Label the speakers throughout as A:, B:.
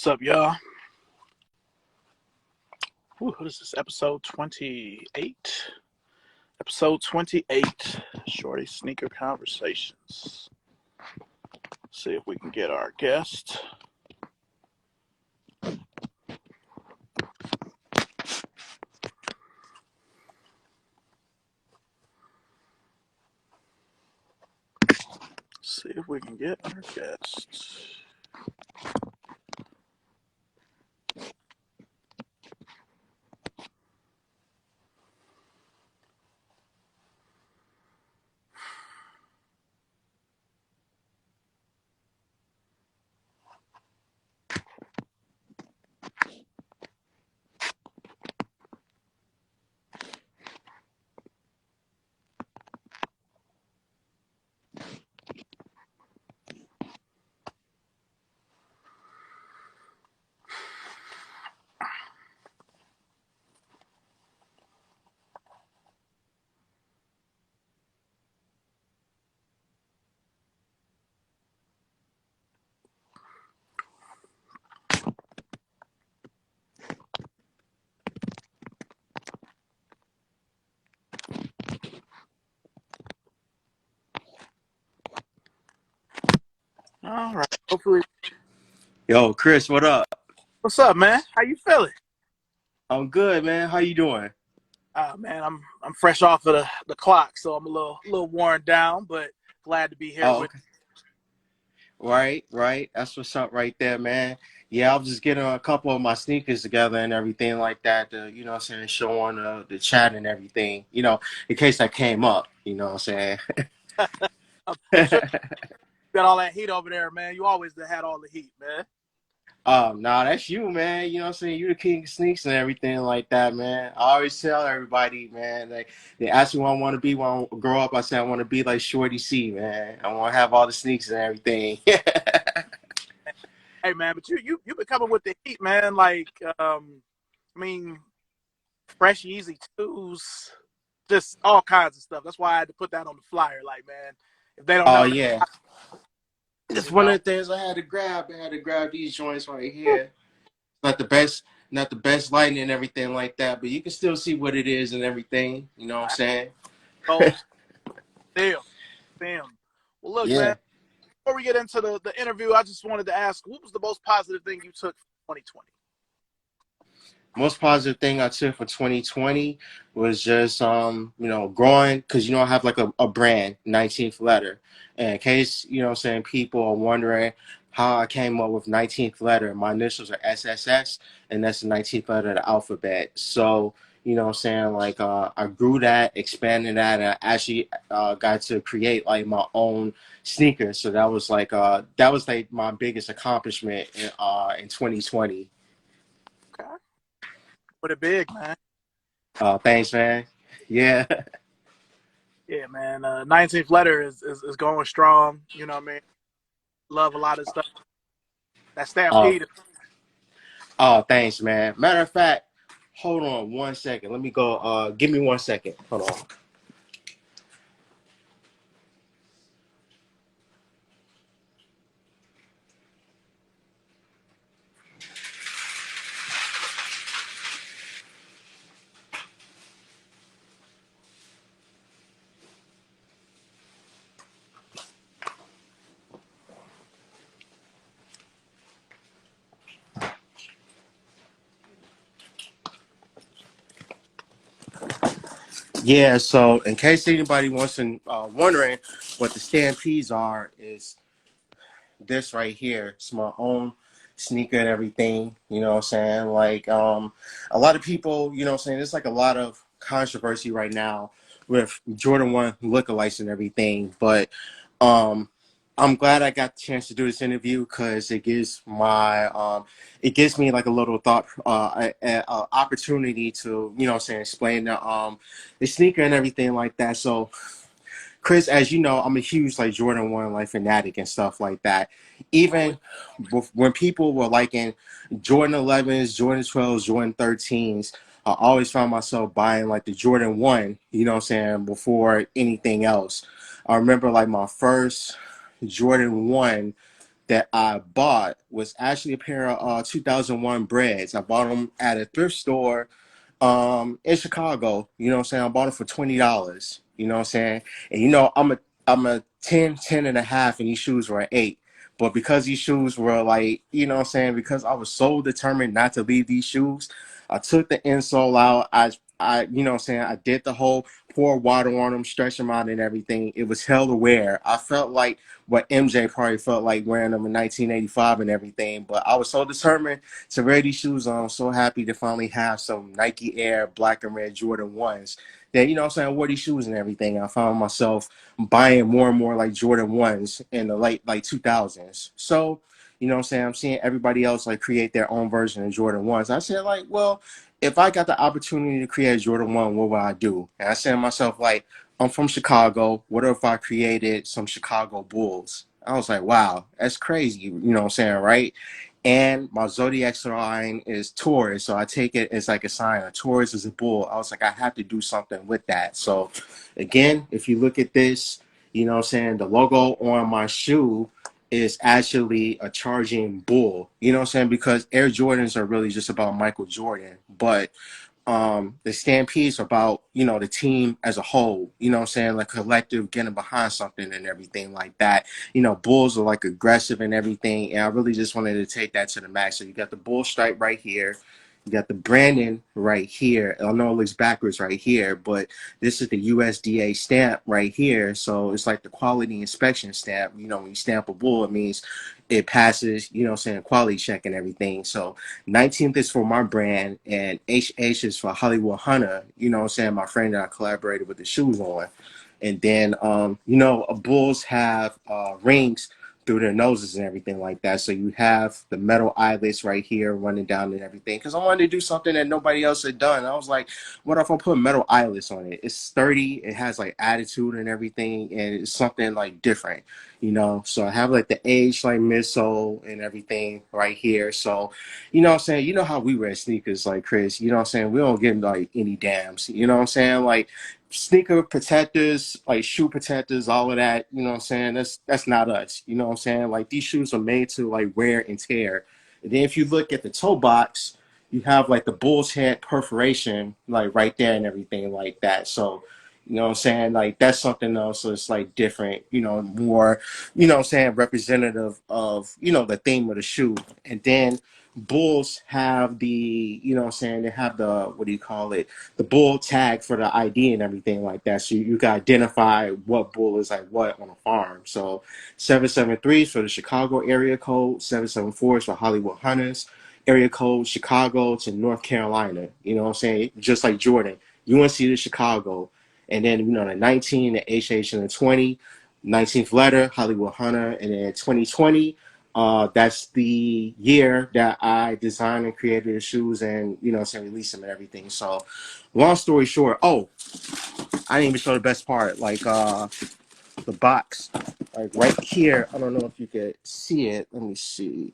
A: What's up, y'all? What is this? Episode 28. Episode 28. Shorty Sneaker Conversations. See if we can get our guest. See if we can get our guest. All right. Hopefully.
B: Yo, Chris, what up?
A: What's up, man? How you feeling?
B: I'm good, man. How you doing?
A: Man, I'm fresh off of the clock, so I'm a little worn down, but glad to be here
B: Oh,
A: with.
B: okay. Right. That's what's up right there, man. Yeah, I was just getting a couple of my sneakers together and everything like that to, what I'm saying, show on the chat and everything, in case that came up, what I'm saying.
A: I'm sure you got all that heat over there, man. You always had all the heat, man.
B: Nah, that's you, man. You know what I'm saying? You the king of sneaks and everything like that, man. I always tell everybody, man, like they ask me what I want to be when I grow up. I say I want to be like Shorty C, man. I want to have all the sneaks and everything.
A: Hey, man, but you been coming with the heat, man. Like, I mean, fresh Yeezy twos, just all kinds of stuff. That's why I had to put that on the flyer. Like, man, if they don't
B: Oh
A: know,
B: yeah. It's
A: you
B: one
A: know.
B: of the things I had to grab. I had to grab these joints right here. Not the best lighting and everything like that, but you can still see what it is and everything. You know what I'm saying?
A: So, damn. Well, look, man.
B: Yeah.
A: Before we get into the interview, I just wanted to ask, what was the most positive thing you took from 2020?
B: Most positive thing I took for 2020 was just growing, because I have like a brand, 19th letter. And in case, what I'm saying, people are wondering how I came up with 19th letter. My initials are SSS, and that's the 19th letter of the alphabet. So, what I'm saying, like I grew that, expanded that, and I actually got to create like my own sneakers. So that was like my biggest accomplishment in 2020.
A: Okay. Put it big, man.
B: Thanks, man. Yeah.
A: Yeah, man. 19th letter is going strong. You know what I mean? Love a lot of stuff. That
B: Oh,
A: Stampede.
B: thanks, man. Matter of fact, hold on 1 second. Let me go. Give me 1 second. Hold on. Yeah. So, in case anybody wants to wondering what the stampedes are, is this right here. It's my own sneaker and everything. You know what I'm saying? Like, a lot of people. You know what I'm saying? There's like a lot of controversy right now with Jordan 1 lookalikes and everything, but um I'm glad I got the chance to do this interview because it gives me like a little thought opportunity to what I'm saying, explain the sneaker and everything like that. So Chris, as you know, I'm a huge like Jordan 1 like fanatic and stuff like that. Even when people were liking Jordan 11s, Jordan 12s, Jordan 13s, I always found myself buying like the Jordan 1, you know what I'm saying, before anything else. I remember like my first Jordan 1, that I bought was actually a pair of 2001 breads. I bought them at a thrift store in Chicago. You know what I'm saying? I bought them for $20. You know what I'm saying? And I'm a 10 and a half, and these shoes were an 8. But because these shoes were like, you know what I'm saying, because I was so determined not to leave these shoes, I took the insole out. You know what I'm saying, I did the whole pour water on them, stretch them out and everything. It was hell to wear. I felt like what MJ probably felt like wearing them in 1985 and everything. But I was so determined to wear these shoes on. I'm so happy to finally have some Nike Air black and red Jordan 1s. That, you know what I'm saying, I wore these shoes and everything. I found myself buying more and more like Jordan 1s in the late like 2000s. So, you know what I'm saying, I'm seeing everybody else like create their own version of Jordan 1s. I said like, well, if I got the opportunity to create a Jordan 1, what would I do? And I said to myself like, I'm from Chicago. What if I created some Chicago Bulls? I was like, wow, that's crazy. You know what I'm saying, right? And my zodiac sign is Taurus, so I take it as like a sign. A Taurus is a bull. I was like, I have to do something with that. So, again, if you look at this, you know what I'm saying, the logo on my shoe is actually a charging bull. You know what I'm saying? Because Air Jordans are really just about Michael Jordan, but the Stampede's about, you know, the team as a whole, you know what I'm saying, like collective getting behind something and everything like that. You know, Bulls are like aggressive and everything, and I really just wanted to take that to the max. So you got the bull stripe right here, you got the branding right here. I know it looks backwards right here, but this is the USDA stamp right here. So it's like the quality inspection stamp. You know, when you stamp a bull, it means it passes, you know what I'm saying, quality check and everything. So 19th is for my brand, and HH is for Hollywood Hunter, you know what I'm saying, my friend that I collaborated with the shoes on. And then, you know, bulls have rings through their noses and everything like that. So you have the metal eyelets right here running down and everything. Because I wanted to do something that nobody else had done. I was like, what if I put metal eyelets on it? It's sturdy, it has like attitude and everything, and it's something like different, you know. So I have like the age like midsole and everything right here. So, you know what I'm saying? You know how we wear sneakers, like Chris, you know what I'm saying? We don't get like any dams, you know what I'm saying? Like sneaker protectors, like shoe protectors, all of that, you know what I'm saying? That's not us. You know what I'm saying? Like these shoes are made to like wear and tear. And then if you look at the toe box, you have like the bull's head perforation like right there and everything like that. So, you know what I'm saying? Like that's something else that's like different, you know, more, you know what I'm saying, representative of, you know, the theme of the shoe. And then bulls have the, you know what I'm saying, they have the, what do you call it, the bull tag for the ID and everything like that. So you can identify what bull is like what on a farm. So 773 is for the Chicago area code, 774 is for Hollywood Hunters, area code Chicago to North Carolina. You know what I'm saying? Just like Jordan, UNC to Chicago. And then, you know, the 19, the HH, and the 20, 19th letter, Hollywood Hunter, and then 2020. That's the year that I designed and created the shoes and, you know, saying release them and everything. So, long story short, oh, I didn't even show the best part, like the box, like right here. I don't know if you could see it. Let me see.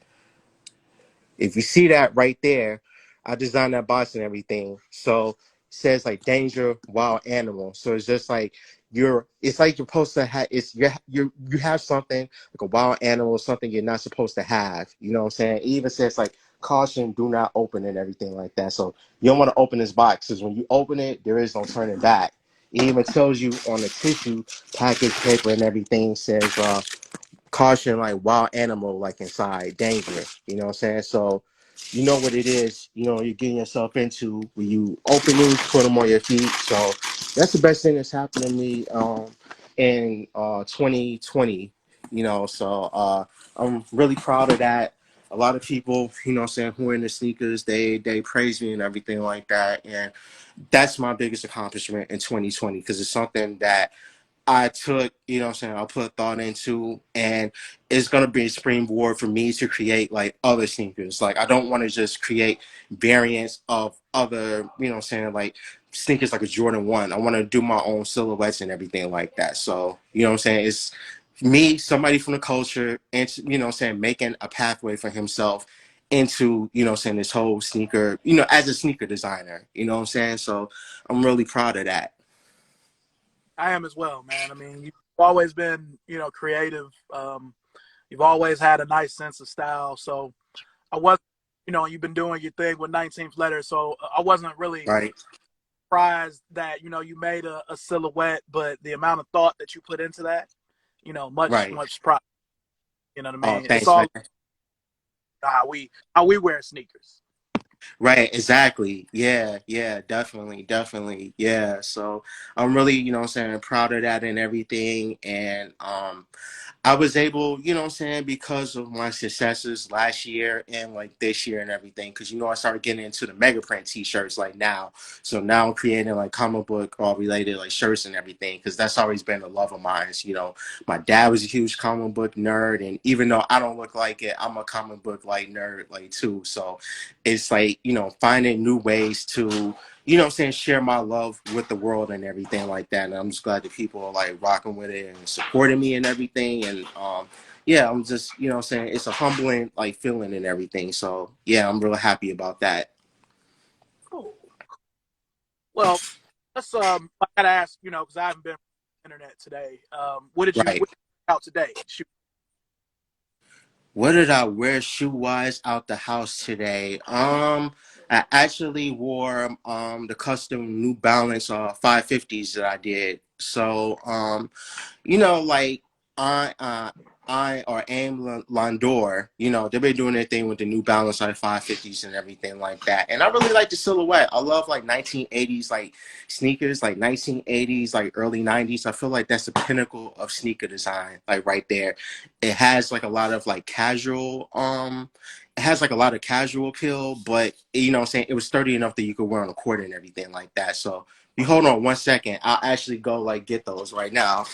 B: If you see that right there, I designed that box and everything. So it says like danger, wild animal. So it's just like it's like you're supposed to have, you have something like a wild animal, something you're not supposed to have. You know what I'm saying? It even says like caution, do not open and everything like that. So you don't want to open this box because when you open it, there is no turning back. It even tells you on the tissue package paper and everything says caution, like wild animal like inside, danger, you know what I'm saying? So you know what it is, you know, you're getting yourself into when you open these, put them on your feet. So that's the best thing that's happened to me in 2020, you know. So I'm really proud of that. A lot of people, you know what I'm saying, who are in the sneakers, they praise me and everything like that. And that's my biggest accomplishment in 2020 because it's something that I took, you know what I'm saying, I put thought into, and it's going to be a springboard for me to create like other sneakers. Like, I don't want to just create variants of other, you know what I'm saying, like sneakers like a Jordan 1. I want to do my own silhouettes and everything like that. So, you know what I'm saying, it's me, somebody from the culture, and, you know what I'm saying, making a pathway for himself into, you know what I'm saying, this whole sneaker, you know, as a sneaker designer, you know what I'm saying? So I'm really proud of that.
A: I am as well, man. I mean, you've always been, you know, creative. You've always had a nice sense of style. So I wasn't, you've been doing your thing with 19th letter. So I wasn't really
B: Right.
A: surprised that, you made a silhouette, but the amount of thought that you put into that, much,
B: Right.
A: much pride. You know what I
B: Oh,
A: mean? It's
B: thanks, man.
A: all how we wear sneakers.
B: Right, exactly. Yeah, yeah, definitely, definitely. Yeah. So I'm really, what I'm saying, proud of that and everything. And I was able, what I'm saying, because of my successes last year and like this year and everything, because I started getting into the mega print t-shirts like now. So now I'm creating like comic book all related like shirts and everything, because that's always been a love of mine. My dad was a huge comic book nerd, and even though I don't look like it, I'm a comic book like nerd like too. So it's like, finding new ways to, share my love with the world and everything like that. And I'm just glad that people are like rocking with it and supporting me and everything. And yeah, I'm just, it's a humbling like feeling and everything. So yeah, I'm really happy about that.
A: Cool. Well, let's I gotta ask, because I haven't been on the internet today.
B: Right.
A: What did you out today? Shoot.
B: What did I wear shoe wise out the house today? I actually wore the custom New Balance 550s that I did. So like I I or Aim Landor, they've been doing their thing with the New Balance like 550s and everything like that. And I really like the silhouette. I love like 1980s like sneakers, like 1980s, like early 90s. I feel like that's the pinnacle of sneaker design, like right there. It has like a lot of like casual it has like a lot of casual appeal, but what I'm saying, it was sturdy enough that you could wear on a court and everything like that. So you hold on 1 second, I'll actually go like get those right now.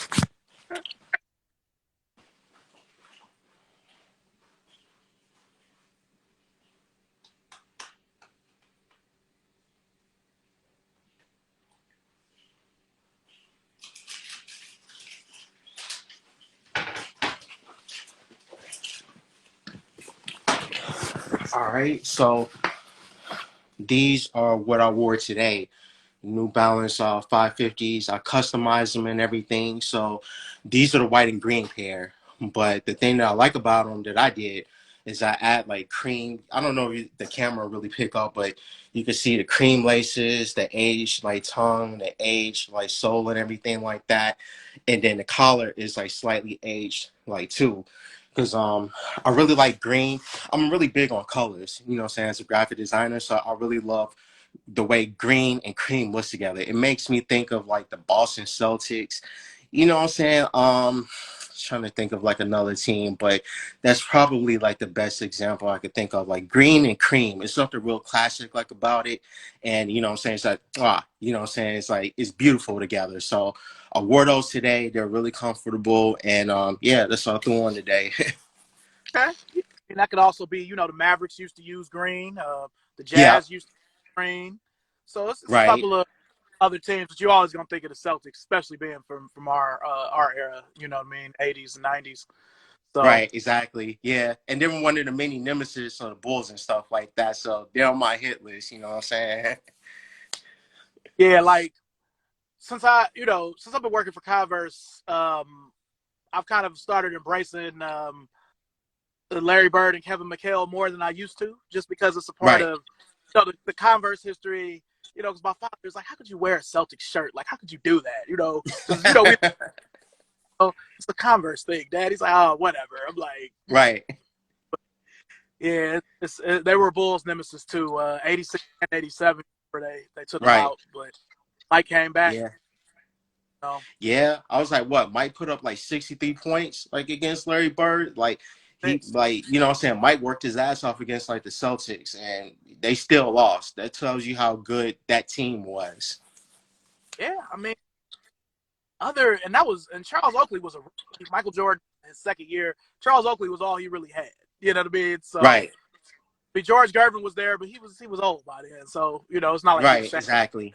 B: All right, so these are what I wore today. New Balance 550s. I customized them and everything. So these are the white and green pair. But the thing that I like about them that I did is I add like cream. I don't know if the camera really pick up, but you can see the cream laces, the aged like tongue, the aged like sole and everything like that. And then the collar is like slightly aged like too. Because I really like green. I'm really big on colors, what I'm saying, as a graphic designer. So I really love the way green and cream looks together. It makes me think of like the Boston Celtics. You know what I'm saying? Trying to think of like another team, but that's probably like the best example I could think of. Like green and cream. It's something real classic like about it. And what I'm saying? It's like what I'm saying? It's like it's beautiful together. So I wore those today. They're really comfortable. And yeah, that's what I threw on today.
A: Okay. And that could also be, the Mavericks used to use green. The
B: Yeah,
A: Jazz used to use green. So it's a
B: right.
A: couple of other teams, but you're always gonna think of the Celtics, especially being from our era. You know what I mean, 80s and 90s. So
B: Right, exactly. Yeah. And then one of the many nemesis of the Bulls and stuff like that. So they're on my hit list, you know what I'm saying?
A: yeah, like since I've been working for Converse, I've kind of started embracing Larry Bird and Kevin McHale more than I used to, just because it's a part
B: Right.
A: of the Converse history. Because my father was like, "How could you wear a Celtics shirt? Like, how could you do that?" Because we it's the Converse thing, Dad. He's like, "Oh, whatever." I'm like,
B: Right.
A: "Yeah, they were Bulls nemesis too. 86 and 87, where they took them
B: Right.
A: out, but Mike came back.
B: Yeah.
A: You know,
B: Yeah. I was like, what? Mike put up like 63 points like against Larry Bird. Like he
A: six.
B: like, what I'm saying? Mike worked his ass off against like the Celtics and they still lost. That tells you how good that team was.
A: Yeah, I mean, and Charles Oakley was a rookie. Michael Jordan his second year. Charles Oakley was all he really had. You know what I mean? So
B: Right.
A: George Gervin was there, but he was old by then. So it's not like he was
B: Right.
A: saying.
B: Exactly.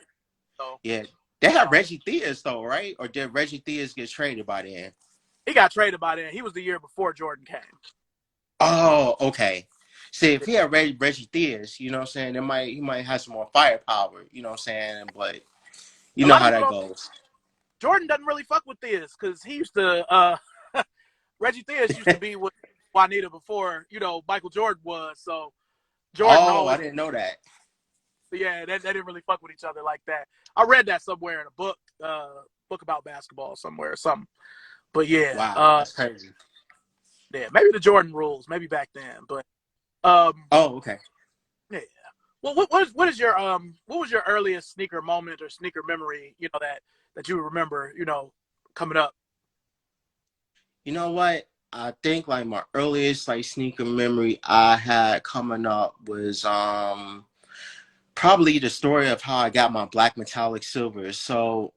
A: So
B: Yeah. They had
A: um,
B: Reggie Theus though, right? Or did Reggie Theus get traded by then?
A: he got traded by then. He was the year before Jordan came.
B: Oh, okay. See, if he had Reggie Theus, you know what I'm saying, he might have some more firepower, you know what I'm saying? But you
A: A
B: know
A: lot of
B: how
A: people
B: that
A: don't.
B: goes.
A: Jordan doesn't really fuck with this because he used to. Reggie Theus used to be with Juanita before, Michael Jordan was. So Jordan
B: Oh, I
A: always,
B: didn't know that.
A: yeah, they didn't really fuck with each other like that. I read that somewhere in a book about basketball somewhere or something. But yeah,
B: Wow, that's crazy.
A: yeah, maybe the Jordan rules, maybe back then. But um,
B: Oh, okay.
A: yeah. Well, what was your earliest sneaker moment or sneaker memory? That you remember, coming up.
B: You know what? I think like my earliest like sneaker memory I had coming up was probably the story of how I got my black metallic silver. So,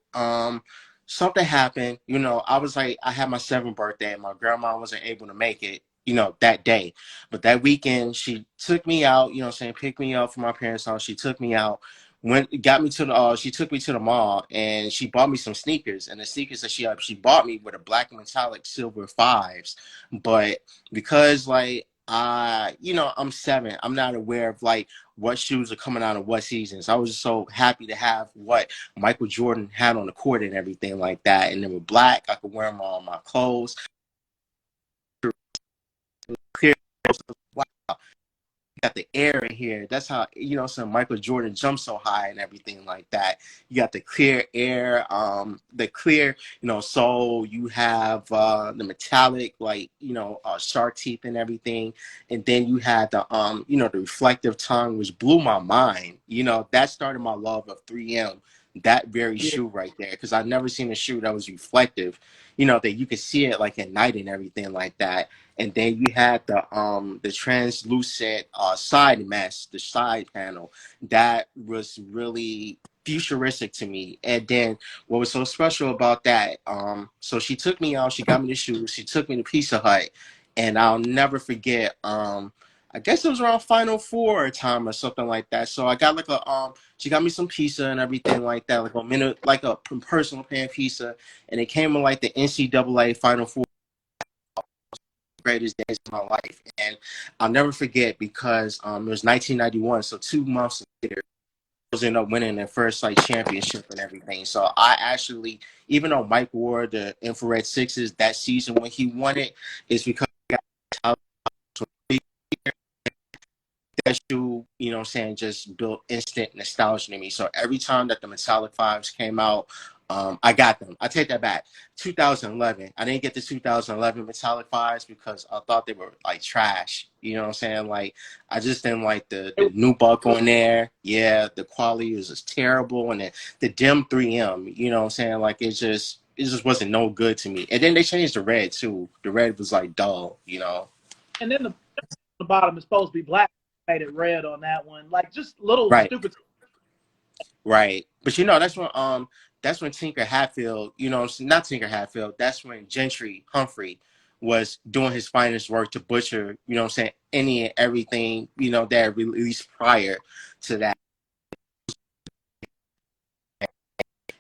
B: something happened. I was like, I had my 7th birthday, and my grandma wasn't able to make it. That day, but that weekend she took me out. Saying picked me up from my parents' house. She took me out, got me to the. She took me to the mall, and she bought me some sneakers. And the sneakers that she bought me were the black metallic silver fives, but because like I'm 7, I'm not aware of like what shoes are coming out of what seasons. I was just so happy to have what Michael Jordan had on the court and everything like that. And they were black. I could wear them on my clothes. Clear. Wow, got the air in here. That's how some Michael Jordan jumps so high and everything like that. You got the clear air, the clear, sole. You have the metallic, like shark teeth and everything, and then you had the reflective tongue, which blew my mind. That started my love of 3M. That very
A: Yeah,
B: shoe right there, because I've never seen a shoe that was reflective. That you could see it like at night and everything like that. And then you had the translucent side mesh, the side panel. That was really futuristic to me. And then what was so special about that? So she took me out. She got me the shoes. She took me to Pizza Hut, and I'll never forget. I guess it was around Final Four time or something like that. So I got like she got me some pizza and everything like that, like a personal pan pizza, and it came in like the NCAA Final Four, greatest days of my life. And I'll never forget because it was 1991, so 2 months later, was ended up winning their first like championship and everything. So I actually, even though Mike wore the infrared sixes that season when he won it, is because that shoe, what I'm saying, just built instant nostalgia to me. So every time that the Metallic Fives came out, I got them. I take that back. 2011. I didn't get the 2011 Metallic Fives because I thought they were like trash. You know what I'm saying? Like I just didn't like the new buck on there. Yeah, the quality was just terrible, and the dim 3M. You know what I'm saying? Like it just wasn't no good to me. And then they changed the red too. The red was like dull.
A: and then the bottom is supposed to be black. Made it red on that one, like just little
B: Right.
A: stupid.
B: Right. But that's when Tinker Hatfield, not Tinker Hatfield, that's when Gentry Humphrey was doing his finest work to butcher, any and everything, that released prior to that.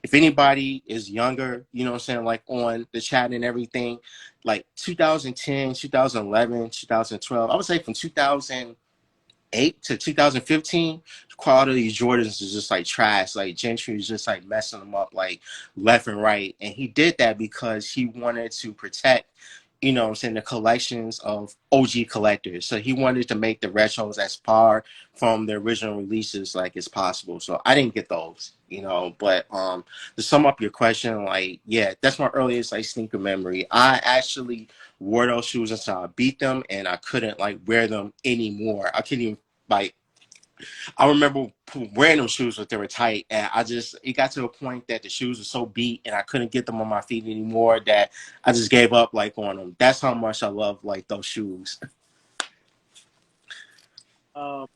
B: If anybody is younger, like on the chat and everything, like 2010, 2011, 2012, I would say from 2008 to 2015, the quality of Jordans is just like trash. Like Gentry is just like messing them up like left and right. And he did that because he wanted to protect, the collections of OG collectors. So he wanted to make the retros as far from the original releases like as possible. So I didn't get those, but to sum up your question, like, yeah, that's my earliest like sneaker memory. I actually wore those shoes until I beat them, and I couldn't like wear them anymore. I couldn't even like. I remember wearing those shoes when they were tight, and it got to a point that the shoes were so beat, and I couldn't get them on my feet anymore that I just gave up like on them. That's how much I love like those shoes.
A: Um,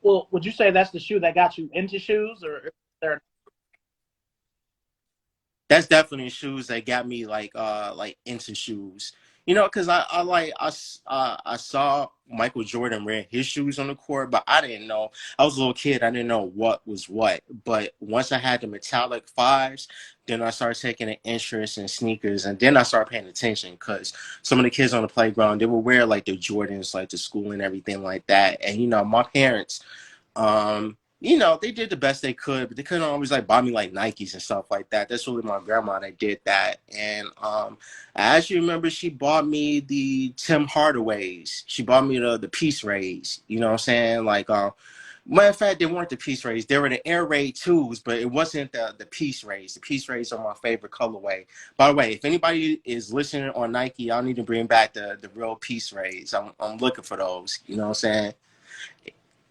A: well, would you say that's the shoe that got you into shoes, or is there?
B: That's definitely shoes that got me like into shoes. Because I saw Michael Jordan wear his shoes on the court, but I didn't know. I was a little kid. I didn't know what was what. But once I had the metallic fives, then I started taking an interest in sneakers, and then I started paying attention because some of the kids on the playground, they would wear like their Jordans like to school and everything like that. And my parents, they did the best they could, but they couldn't always like buy me like Nikes and stuff like that. That's really my grandma that did that. And I actually remember she bought me the Tim Hardaways. She bought me the Peace Rays. You know what I'm saying? Like matter of fact, they weren't the Peace Rays. They were the Air Raid 2s, but it wasn't the Peace Rays. The Peace Rays are my favorite colorway. By the way, if anybody is listening on Nike, y'all need to bring back the real Peace Rays. I'm looking for those. You know what I'm saying?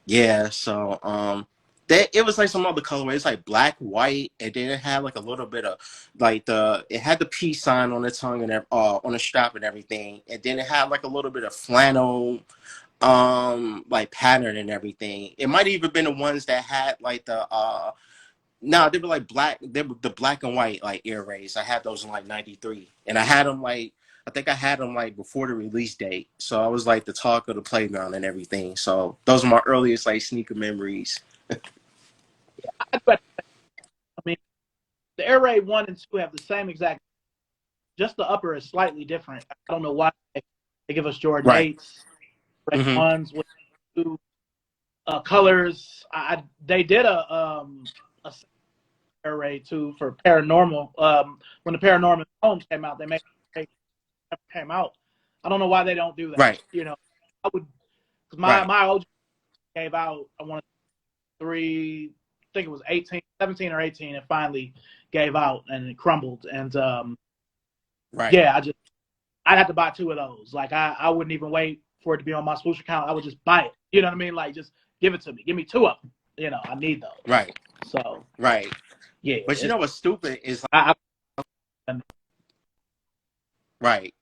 B: Yeah, so it was like some other colorway. It's like black, white, and then it had like a little bit of like it had the peace sign on the tongue and on the strap and everything, and then it had like a little bit of flannel like pattern and everything. It might even been the ones that had like no, they were like black. They were the black and white like Air Rays. I had those in like '93, and I had them like I think I had them like before the release date. So I was like the talk of the playground and everything. So those are my earliest like sneaker memories.
A: I mean, the Air Raid 1 and 2 have the same exact, just the upper is slightly different. I don't know why they give us Jordan
B: Right.
A: 8s, Red
B: Mm-hmm.
A: 1s with two colors. They did a Air Raid 2 for Paranormal. When the Paranormal Homes came out, they came out. I don't know why they don't do that.
B: Right.
A: You know, I would, because
B: Right.
A: my OG gave out, I want I think it was 17 or 18, and finally gave out and it crumbled. And
B: Right.
A: yeah, I'd have to buy two of those. Like I wouldn't even wait for it to be on my swoosh account. I would just buy it. You know what I mean? Like just give it to me. Give me two of them. You know, I need those.
B: Right.
A: So
B: Right.
A: yeah,
B: But you know what's stupid is
A: I
B: right.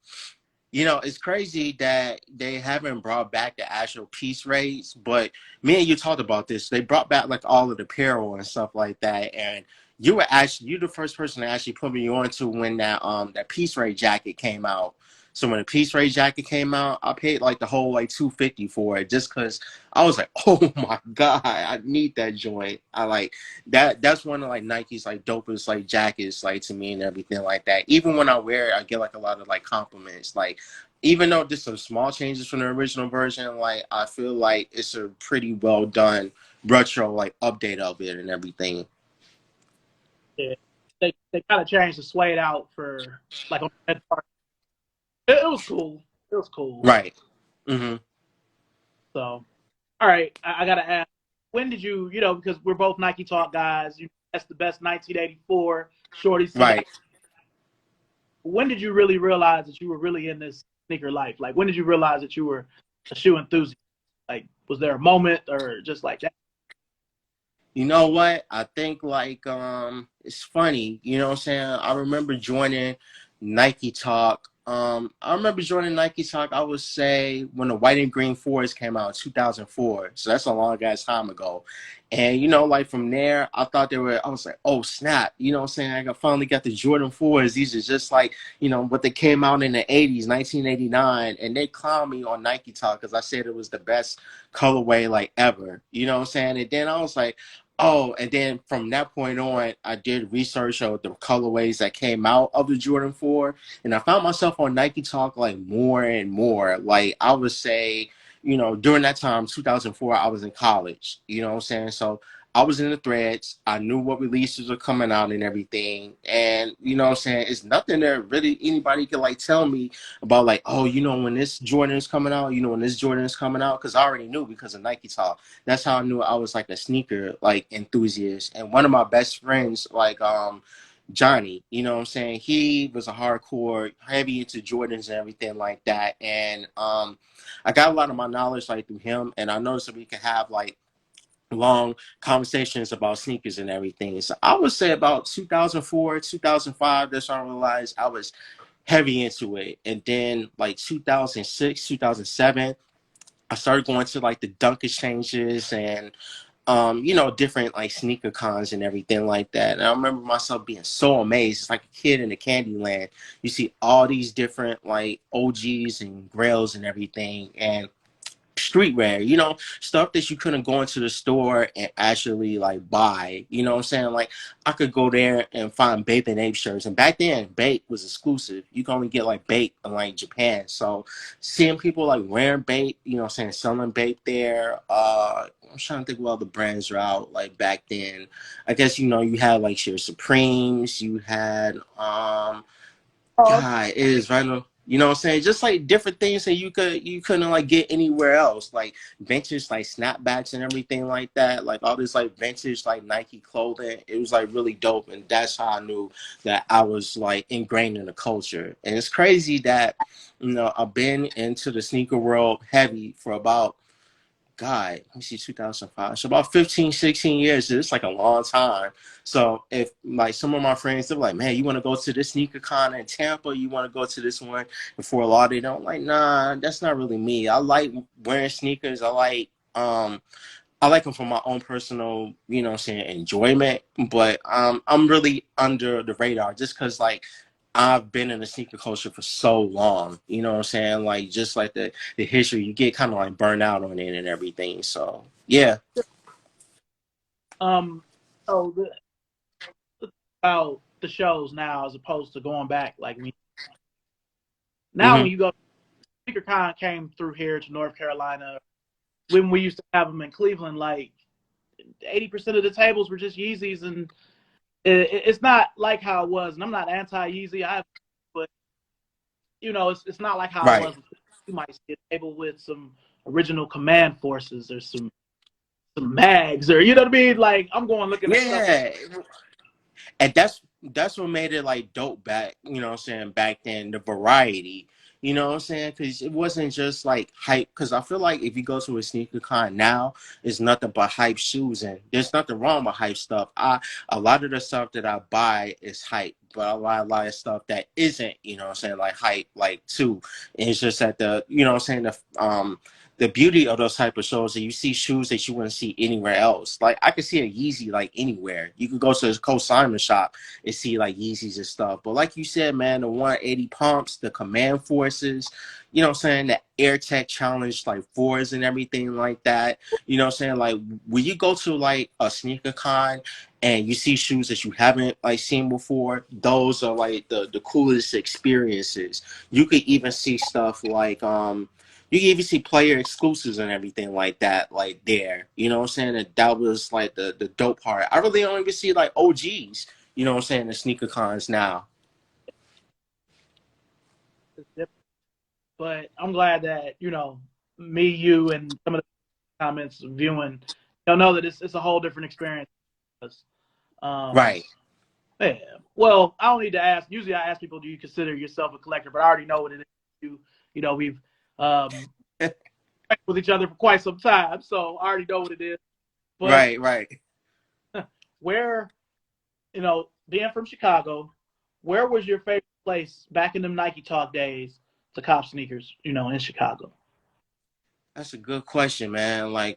B: It's crazy that they haven't brought back the actual piece rates, but me and you talked about this. They brought back like all of the apparel and stuff like that. And you the first person to actually put me on to when that piece rate jacket came out. So when the piece rate jacket came out, I paid like the whole like 250 for it just because I was like, oh my God, I need that joint. I like that's one of like Nike's like dopest like jackets like to me and everything like that. Even when I wear it, I get like a lot of like compliments. Like even though there's some small changes from the original version, like I feel like it's a pretty well done retro like update of it and everything.
A: yeah, they kind of changed the suede out for like on the head part. It was cool. It was cool.
B: Right. Mm-hmm.
A: So all right, I gotta ask, when did you know, because we're both Nike Talk guys. That's the best 1984. Shorty sent out.
B: Right.
A: When did you really realize that you were really in this sneaker life? Like, when did you realize that you were a shoe enthusiast? Like, was there a moment or just like that?
B: You know what? I think like it's funny, you know what I'm saying? I remember joining Nike Talk. I remember joining Nike Talk, I would say when the white and green fours came out in 2004. So that's a long ass time ago. And like from there, I was like, oh snap, you know what I'm saying? Finally got the Jordan 4s. These are just like, what they came out in the 80s, 1989. And they clowned me on Nike Talk because I said it was the best colorway like ever. You know what I'm saying? And then I was like, oh, and then from that point on, I did research of the colorways that came out of the Jordan 4, and I found myself on Nike Talk like more and more. Like I would say, during that time, 2004, I was in college. You know what I'm saying? So I was in the threads. I knew what releases were coming out and everything. And you know what I'm saying? It's nothing that really anybody can like tell me about like, oh, when this Jordan is coming out, when this Jordan is coming out, because I already knew because of Nike Talk. That's how I knew I was like a sneaker like enthusiast. And one of my best friends, like Johnny, you know what I'm saying? He was a hardcore, heavy into Jordans and everything like that. And I got a lot of my knowledge like through him, and I noticed that we could have like long conversations about sneakers and everything. So I would say about 2004, 2005, that's when I realized I was heavy into it. And then like 2006, 2007, I started going to like the dunk exchanges and different like sneaker cons and everything like that. And I remember myself being so amazed. It's like a kid in a candy land. You see all these different like OGs and grails and everything. And streetwear, you know, stuff that you couldn't go into the store and actually like buy. You know what I'm saying? Like I could go there and find Bape and Ape shirts. And back then Bape was exclusive. You can only get like Bape in like Japan. So seeing people like wearing Bape, you know what I'm saying, selling Bape there, I'm trying to think what other brands are out like back then. I guess you know you had like your Supremes, you had
A: Oh,
B: God, it is right now. You know what I'm saying? Just like different things that you couldn't like get anywhere else. Like vintage like snapbacks and everything like that. Like all this like vintage like Nike clothing. It was like really dope. And that's how I knew that I was like ingrained in the culture. And it's crazy that, you know, I've been into the sneaker world heavy for about God, let me see, 2005. So about 15, 16 years. It's like a long time. So if like some of my friends, they're like, man, you want to go to this sneaker con in Tampa? You want to go to this one in Fort Lauderdale? I'm like, nah, that's not really me. I like wearing sneakers. I like them for my own personal, you know what I'm saying, enjoyment. But I'm really under the radar just because, like, I've been in the sneaker culture for so long. You know what I'm saying? Like, just like the history, you get kind of like burned out on it and everything. So, yeah.
A: um, so about the shows now as opposed to going back like me. Now
B: Hmm.
A: when you go, SneakerCon came through here to North Carolina. When we used to have them in Cleveland, like 80% of the tables were just Yeezys, and it's not like how it was. And I'm not anti Yeezy, but you know, it's not like how it
B: Right.
A: was. You might see a table with some original Command Forces or some mags, or you know what I mean. Like I'm going looking at stuff that
B: Yeah. And that's what made it like dope back, you know what I'm saying, back then, the variety, you know what I'm saying, because it wasn't just like hype. Because I feel like if you go to a sneaker con now, it's nothing but hype shoes, and there's nothing wrong with hype stuff. A lot of the stuff that I buy is hype, but a lot of stuff that isn't, you know what I'm saying, like hype like too. And it's just that the, you know what I'm saying, the beauty of those type of shows that you see shoes that you wouldn't see anywhere else. Like I could see a Yeezy like anywhere. You could go to a consignment shop and see like Yeezys and stuff. But like you said, man, the 180 pumps, the Command Forces, you know what I'm saying, the Air Tech Challenge like fours and everything like that. You know what I'm saying? Like when you go to like a sneaker con and you see shoes that you haven't like seen before, those are like the coolest experiences. You could even see stuff like you can even see player exclusives and everything like that, like there. You know what I'm saying? And that was like the dope part. I really don't even see like OGs, you know what I'm saying, the sneaker cons now.
A: is different. But I'm glad that me, you, and some of the comments viewing, know that it's a whole different experience. Um,
B: Right.
A: yeah. Well, I don't need to ask. Usually, I ask people, "Do you consider yourself a collector?" But I already know what it is. We've um, been with each other for quite some time, so I already know what it is. But
B: Right, right.
A: where, being from Chicago, where was your favorite place back in them Nike Talk days to cop sneakers? In Chicago.
B: That's a good question, man. Like,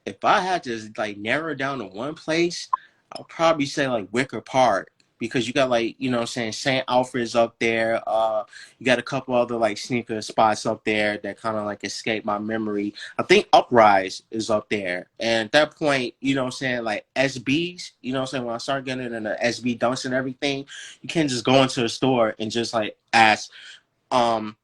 B: if I had to like narrow it down to one place, I'll probably say like Wicker Park because you got like, you know what I'm saying, St. Alfred's up there. You got a couple other like sneaker spots up there that kind of like escape my memory. I think Uprise is up there. And at that point, you know what I'm saying, like SBs, you know what I'm saying, when I start getting into SB dunks and everything, you can't just go into a store and just like ask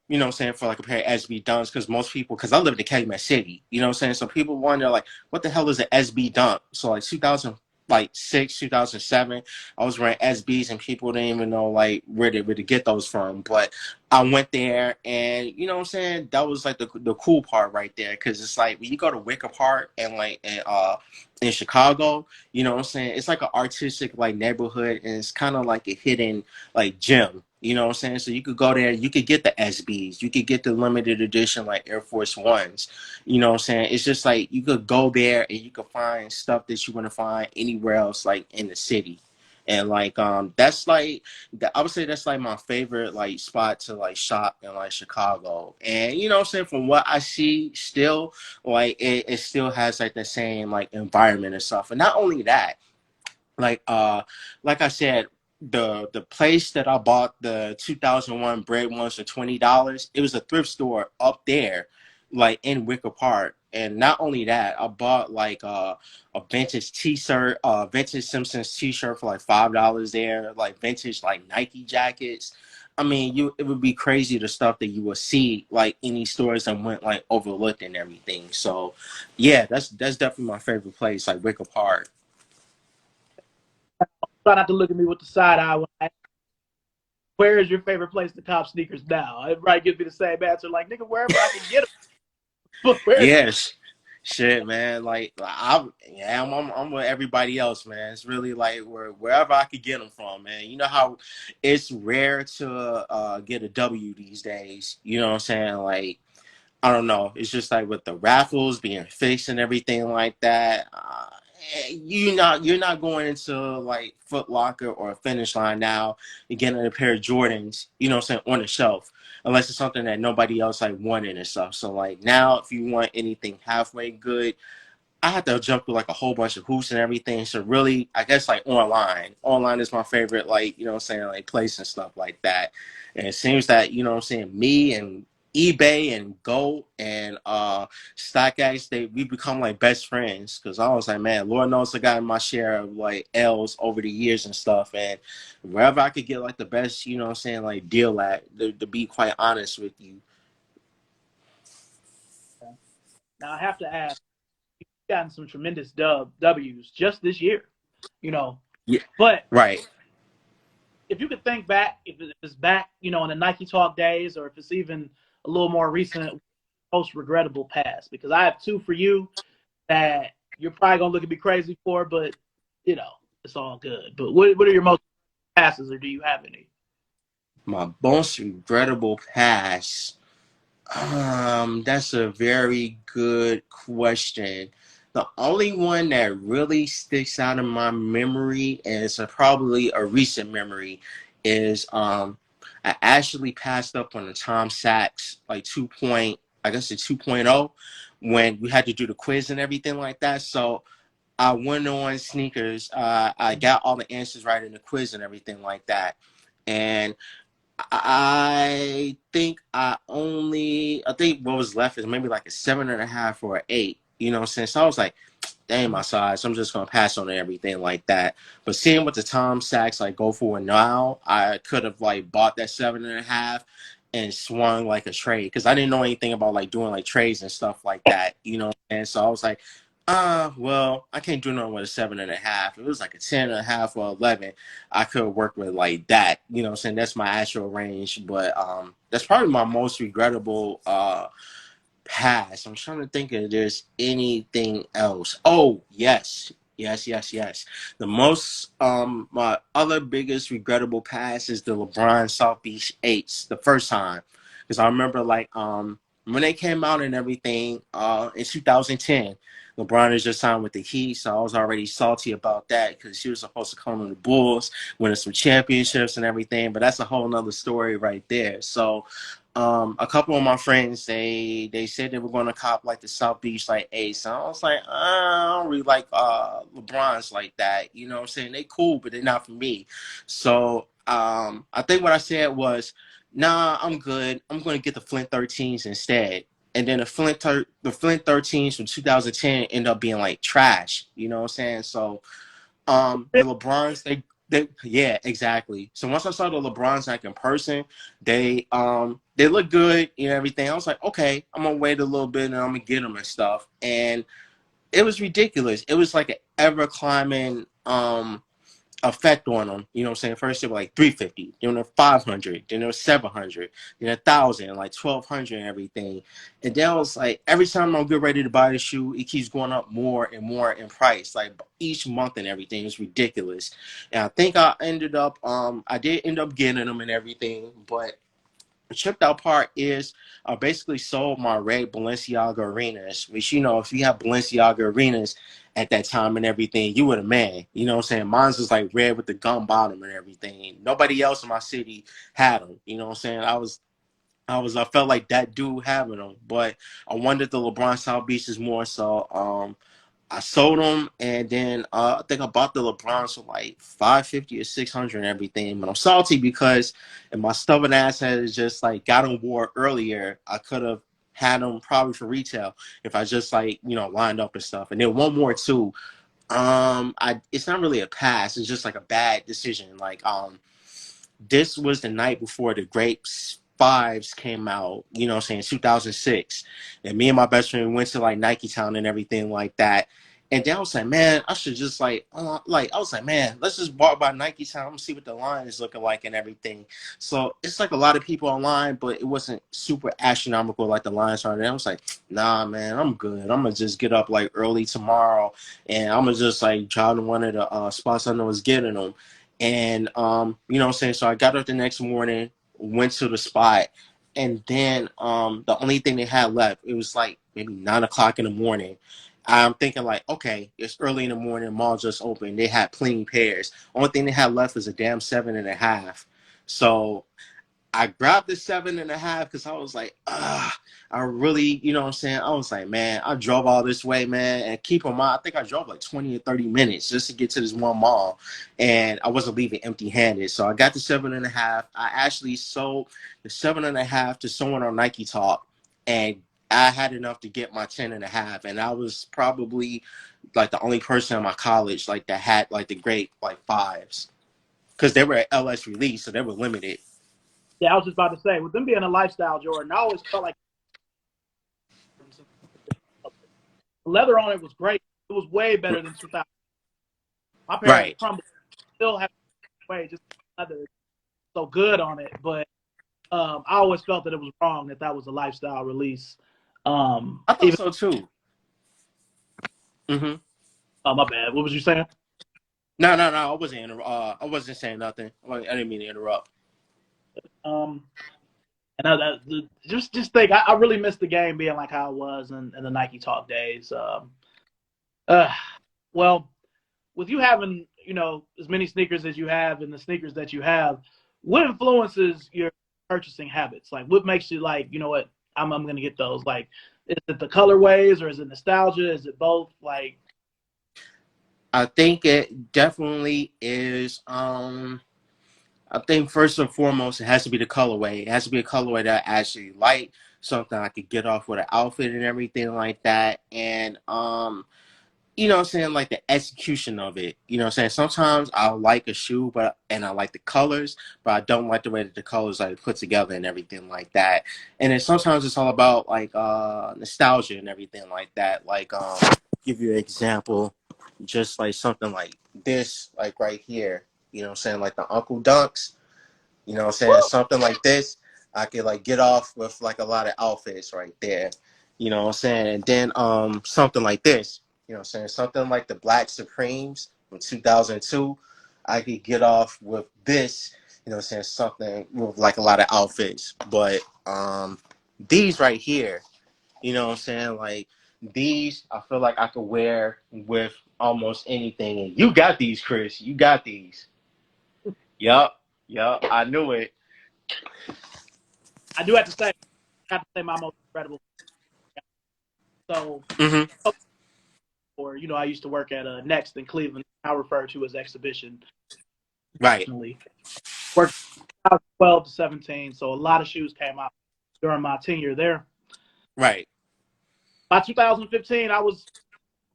B: you know what I'm saying, for like a pair of SB dunks, because most people, because I live in Calumet City, you know what I'm saying, so people wonder like, what the hell is an SB dunk? So like 2000 like 6 2007 I was wearing SBs and people didn't even know like where to get those from. But I went there and you know what I'm saying, that was like the cool part right there, because it's like when you go to Wicker Park and like in Chicago, you know what I'm saying, it's like an artistic like neighborhood, and it's kind of like a hidden like gym. You know what I'm saying? So you could go there, you could get the SBs, you could get the limited edition like Air Force Ones. You know what I'm saying? It's just like you could go there and you could find stuff that you wouldn't find anywhere else like in the city. And like that's like I would say that's like my favorite like spot to like shop in like Chicago. And you know what I'm saying, from what I see still, like it still has like the same like environment and stuff. And not only that, like like I said, the place that I bought the 2001 bread ones for $20, it was a thrift store up there, like in Wicker Park. And not only that, I bought like a vintage t-shirt, vintage Simpsons t-shirt for like $5 there, like vintage like Nike jackets. I mean, it would be crazy the stuff that you would see like in these stores that went like overlooked and everything. So yeah, that's definitely my favorite place, like Wicker Park.
A: Try not to look at me with the side eye when I, where is your favorite place to cop sneakers now? Everybody gives me the same answer, like nigga, wherever I can get them. But where's
B: Yes. Shit, man. I'm with everybody else, man. It's really like wherever I could get them from, man. You know how it's rare to get a W these days. You know what I'm saying? Like I don't know. It's just like with the raffles being fixed and everything like that. You're not going into like Foot Locker or a Finish Line now and getting a pair of Jordans. You know what I'm saying, on the shelf, unless it's something that nobody else like wanted and stuff. So like now, if you want anything halfway good, I had to jump through like a whole bunch of hoops and everything. So really, I guess like online. Online is my favorite, like, you know what I'm saying, like place and stuff like that. And it seems that, you know what I'm saying, me and eBay and Go and StockX, we become like best friends. Cause I was like, man, Lord knows I got my share of like L's over the years and stuff. And wherever I could get like the best, you know what I'm saying, like deal at, to be quite honest with you.
A: now I have to ask, you've gotten some tremendous W's just this year, you know.
B: Yeah.
A: But
B: Right.
A: if you could think back, if it's back, you know, in the Nike Talk days, or if it's even a little more recent, most regrettable pass, because I have two for you that you're probably gonna look at me crazy for, but you know, it's all good. But what are your most passes, or do you have any?
B: My most regrettable pass. That's a very good question. The only one that really sticks out in my memory, and it's probably a recent memory, is I actually passed up on the Tom Sachs like 2 I guess it's 2.0 when we had to do the quiz and everything like that. So I went on sneakers. I got all the answers right in the quiz and everything like that. And I think what was left is maybe like a 7.5 or an 8. You know what I'm saying? So I was like, dang, my size. I'm just gonna pass on everything like that. But seeing what the Tom Sachs like go for now, I could have like bought that 7.5 and swung like a trade because I didn't know anything about like doing like trades and stuff like that. You know, and so I was like, well, I can't do nothing with a 7.5. If it was like a 10.5 or 11, I could work with like that. You know what I'm saying? That's my actual range. But that's probably my most regrettable pass. I'm trying to think if there's anything else. Oh, yes. Yes, yes, yes. The most my other biggest regrettable pass is the LeBron South Beach eights the first time. Because I remember like when they came out and everything in 2010, LeBron is just signed with the Heat, so I was already salty about that because he was supposed to come on the Bulls, winning some championships and everything. But that's a whole nother story right there. So a couple of my friends they said they were going to cop like the South Beach like Ace. And I was like, I don't really like LeBron's like that. You know what I'm saying? They cool, but they're not for me. So I think what I said was, nah, I'm good. I'm going to get the Flint 13s instead. And then the Flint 13s from 2010 end up being like trash. You know what I'm saying? So the LeBrons they yeah, exactly. So once I saw the LeBrons like in person, they look good and everything. I was like, okay, I'm gonna wait a little bit and I'm gonna get them and stuff. And it was ridiculous. It was like an ever climbing effect on them. You know what I'm saying? First they were like 350, then they're 500, then they're 700, then 1,000, like 1,200 and everything. And then I was like, every time I'm get ready to buy the shoe, it keeps going up more and more in price, like each month and everything. It's ridiculous. And I think I did end up getting them and everything, but the tripped out part is I basically sold my red Balenciaga arenas, which, you know, if you have Balenciaga arenas at that time and everything, you were the man. You know what I'm saying? Mine's was like red with the gum bottom and everything. Nobody else in my city had them. You know what I'm saying? I felt like that dude having them, but I wanted the LeBron South Beaches more. So, I sold them, and then I think I bought the LeBrons for like 550 or 600 and everything. But I'm salty because if my stubborn ass had just like got on board earlier, I could have had them probably for retail if I just like lined up and stuff. And then one more too. It's not really a pass. It's just like a bad decision. Like this was the night before the Grapes Fives came out, 2006. And me and my best friend went to like Nike Town and everything like that. And then I was like, man, I should just I was like, man, let's just walk by Nike Town. I'm gonna see what the line is looking like and everything. So it's like a lot of people online, but it wasn't super astronomical like the lines are. And I was like, nah, man, I'm good. I'm gonna just get up like early tomorrow, and I'm gonna just like drive to one of the spots I know is getting them. And what I'm saying? So I got up the next morning, went to the spot, and then the only thing they had left, it was like maybe 9 o'clock in the morning. I'm thinking like, okay, it's early in the morning, mall just opened. They had plenty pairs. Only thing they had left was a damn 7.5. So I grabbed the 7.5 because I was like, I really, you know what I'm saying? I was like, man, I drove all this way, man. And keep in mind, I think I drove like 20 or 30 minutes just to get to this one mall. And I wasn't leaving empty handed. So I got the 7.5. I actually sold the 7.5 to someone on Nike Talk. And I had enough to get my 10.5. And I was probably like the only person in my college like that had like the great like fives. Because they were at LS release, so they were limited.
A: Yeah, I was just about to say, with them being a lifestyle Jordan, I always felt like the leather on it was great. It was way better than 2000. My pair has
B: Right.
A: crumbled. Still have way just leather so good on it, but I always felt that it was wrong that was a lifestyle release.
B: I thought
A: Even
B: so too. Mm-hmm.
A: oh my bad. What was you saying?
B: No, no, no. I wasn't saying nothing. I didn't mean to interrupt.
A: Um, and just think, I really missed the game being like how it was in the Nike Talk days. Uh, well, with you having as many sneakers as you have and the sneakers that you have, what influences your purchasing habits? Like, what makes you like, you know what, I'm gonna get those? Like, is it the colorways or is it nostalgia? Is it both? Like,
B: I think it definitely is. I think first and foremost, it has to be the colorway. It has to be a colorway that I actually like, something I could get off with an outfit and everything like that. And what I'm saying, like the execution of it. You know what I'm saying? Sometimes I like a shoe, and I like the colors, but I don't like the way that the colors are put together and everything like that. And then sometimes it's all about like nostalgia and everything like that. Like give you an example, just like something like this, like right here. You know what I'm saying? Like the Uncle Dunks. You know what I'm saying?
A: woo!
B: Something like this, I could like get off with like a lot of outfits right there. You know what I'm saying? And then something like this, you know what I'm saying? Something like the Black Supremes from 2002, I could get off with this, you know what I'm saying? Something with like a lot of outfits. But these right here, you know what I'm saying? Like these, I feel like I could wear with almost anything. And you got these, Chris. You got these. Yup. Yup. I knew it.
A: I do have to say, my most incredible. So,
B: Mm-hmm.
A: or I used to work at Next in Cleveland. I refer to as Exhibition.
B: Right.
A: Worked 12 to 17, so a lot of shoes came out during my tenure there.
B: Right.
A: By 2015, I was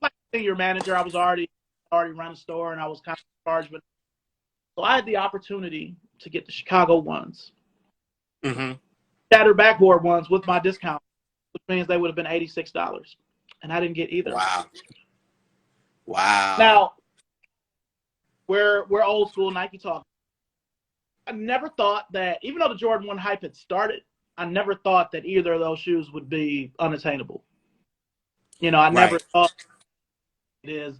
A: like senior manager. I was already running a store, and I was kind of in charge. But so I had the opportunity to get the Chicago ones,
B: Mm-hmm.
A: shattered backboard ones with my discount, which means they would have been $86, and I didn't get either.
B: Wow. Wow.
A: Now we're old school Nike talk. I never thought that, even though the Jordan 1 hype had started, I never thought that either of those shoes would be unattainable. I never
B: Right.
A: thought it is,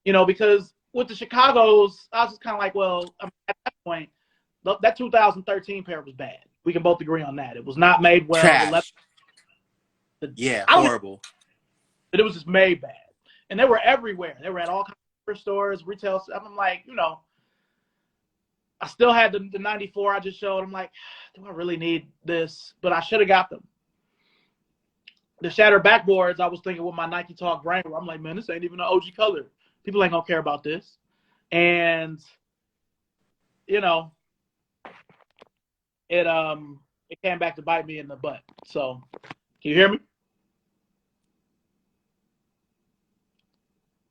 A: because with the Chicago's, I was just kind of like, well, I mean, at that point, that 2013 pair was bad. We can both agree on that. It was not made well. The leather,
B: Trash. Yeah.
A: I don't even,
B: Horrible.
A: but it was just made bad. And they were everywhere. They were at all kinds of stores, retail. I'm like, I still had the 94 I just showed. I'm like, do I really need this? But I should have got them. The shattered backboards, I was thinking with my Nike Talk brain, where I'm like, man, this ain't even an OG color. People ain't gonna care about this. And you know, it came back to bite me in the butt. So Can you hear me?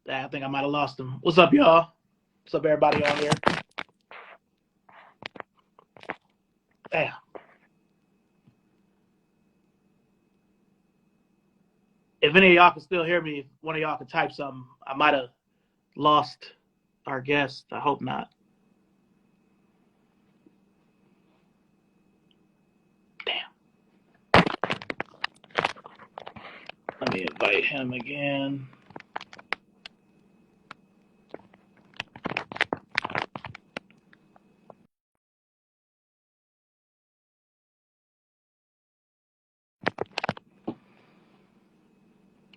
A: I think I might have lost him. What's up, y'all? What's up, everybody on here? Damn. If any of y'all can still hear me, if one of y'all can type something, I might have lost our guest. I hope not. Damn. Let me invite him again.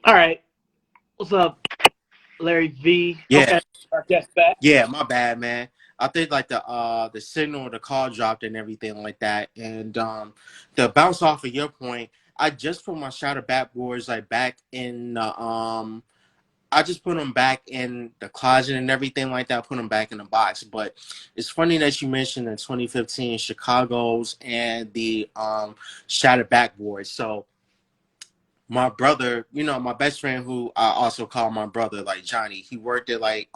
A: All right. What's up, Larry V?
B: Yeah,
A: Okay. Our guest back.
B: yeah, my bad, man. I think like the signal, the call dropped and everything like that. And to bounce off of your point, I just put my shadow backboards like back in the I just put them back in the closet and everything like that. I put them back in the box. But it's funny that you mentioned the 2015 Chicago's and the shattered backboard. So my brother, my best friend who I also call my brother, like Johnny, he worked at like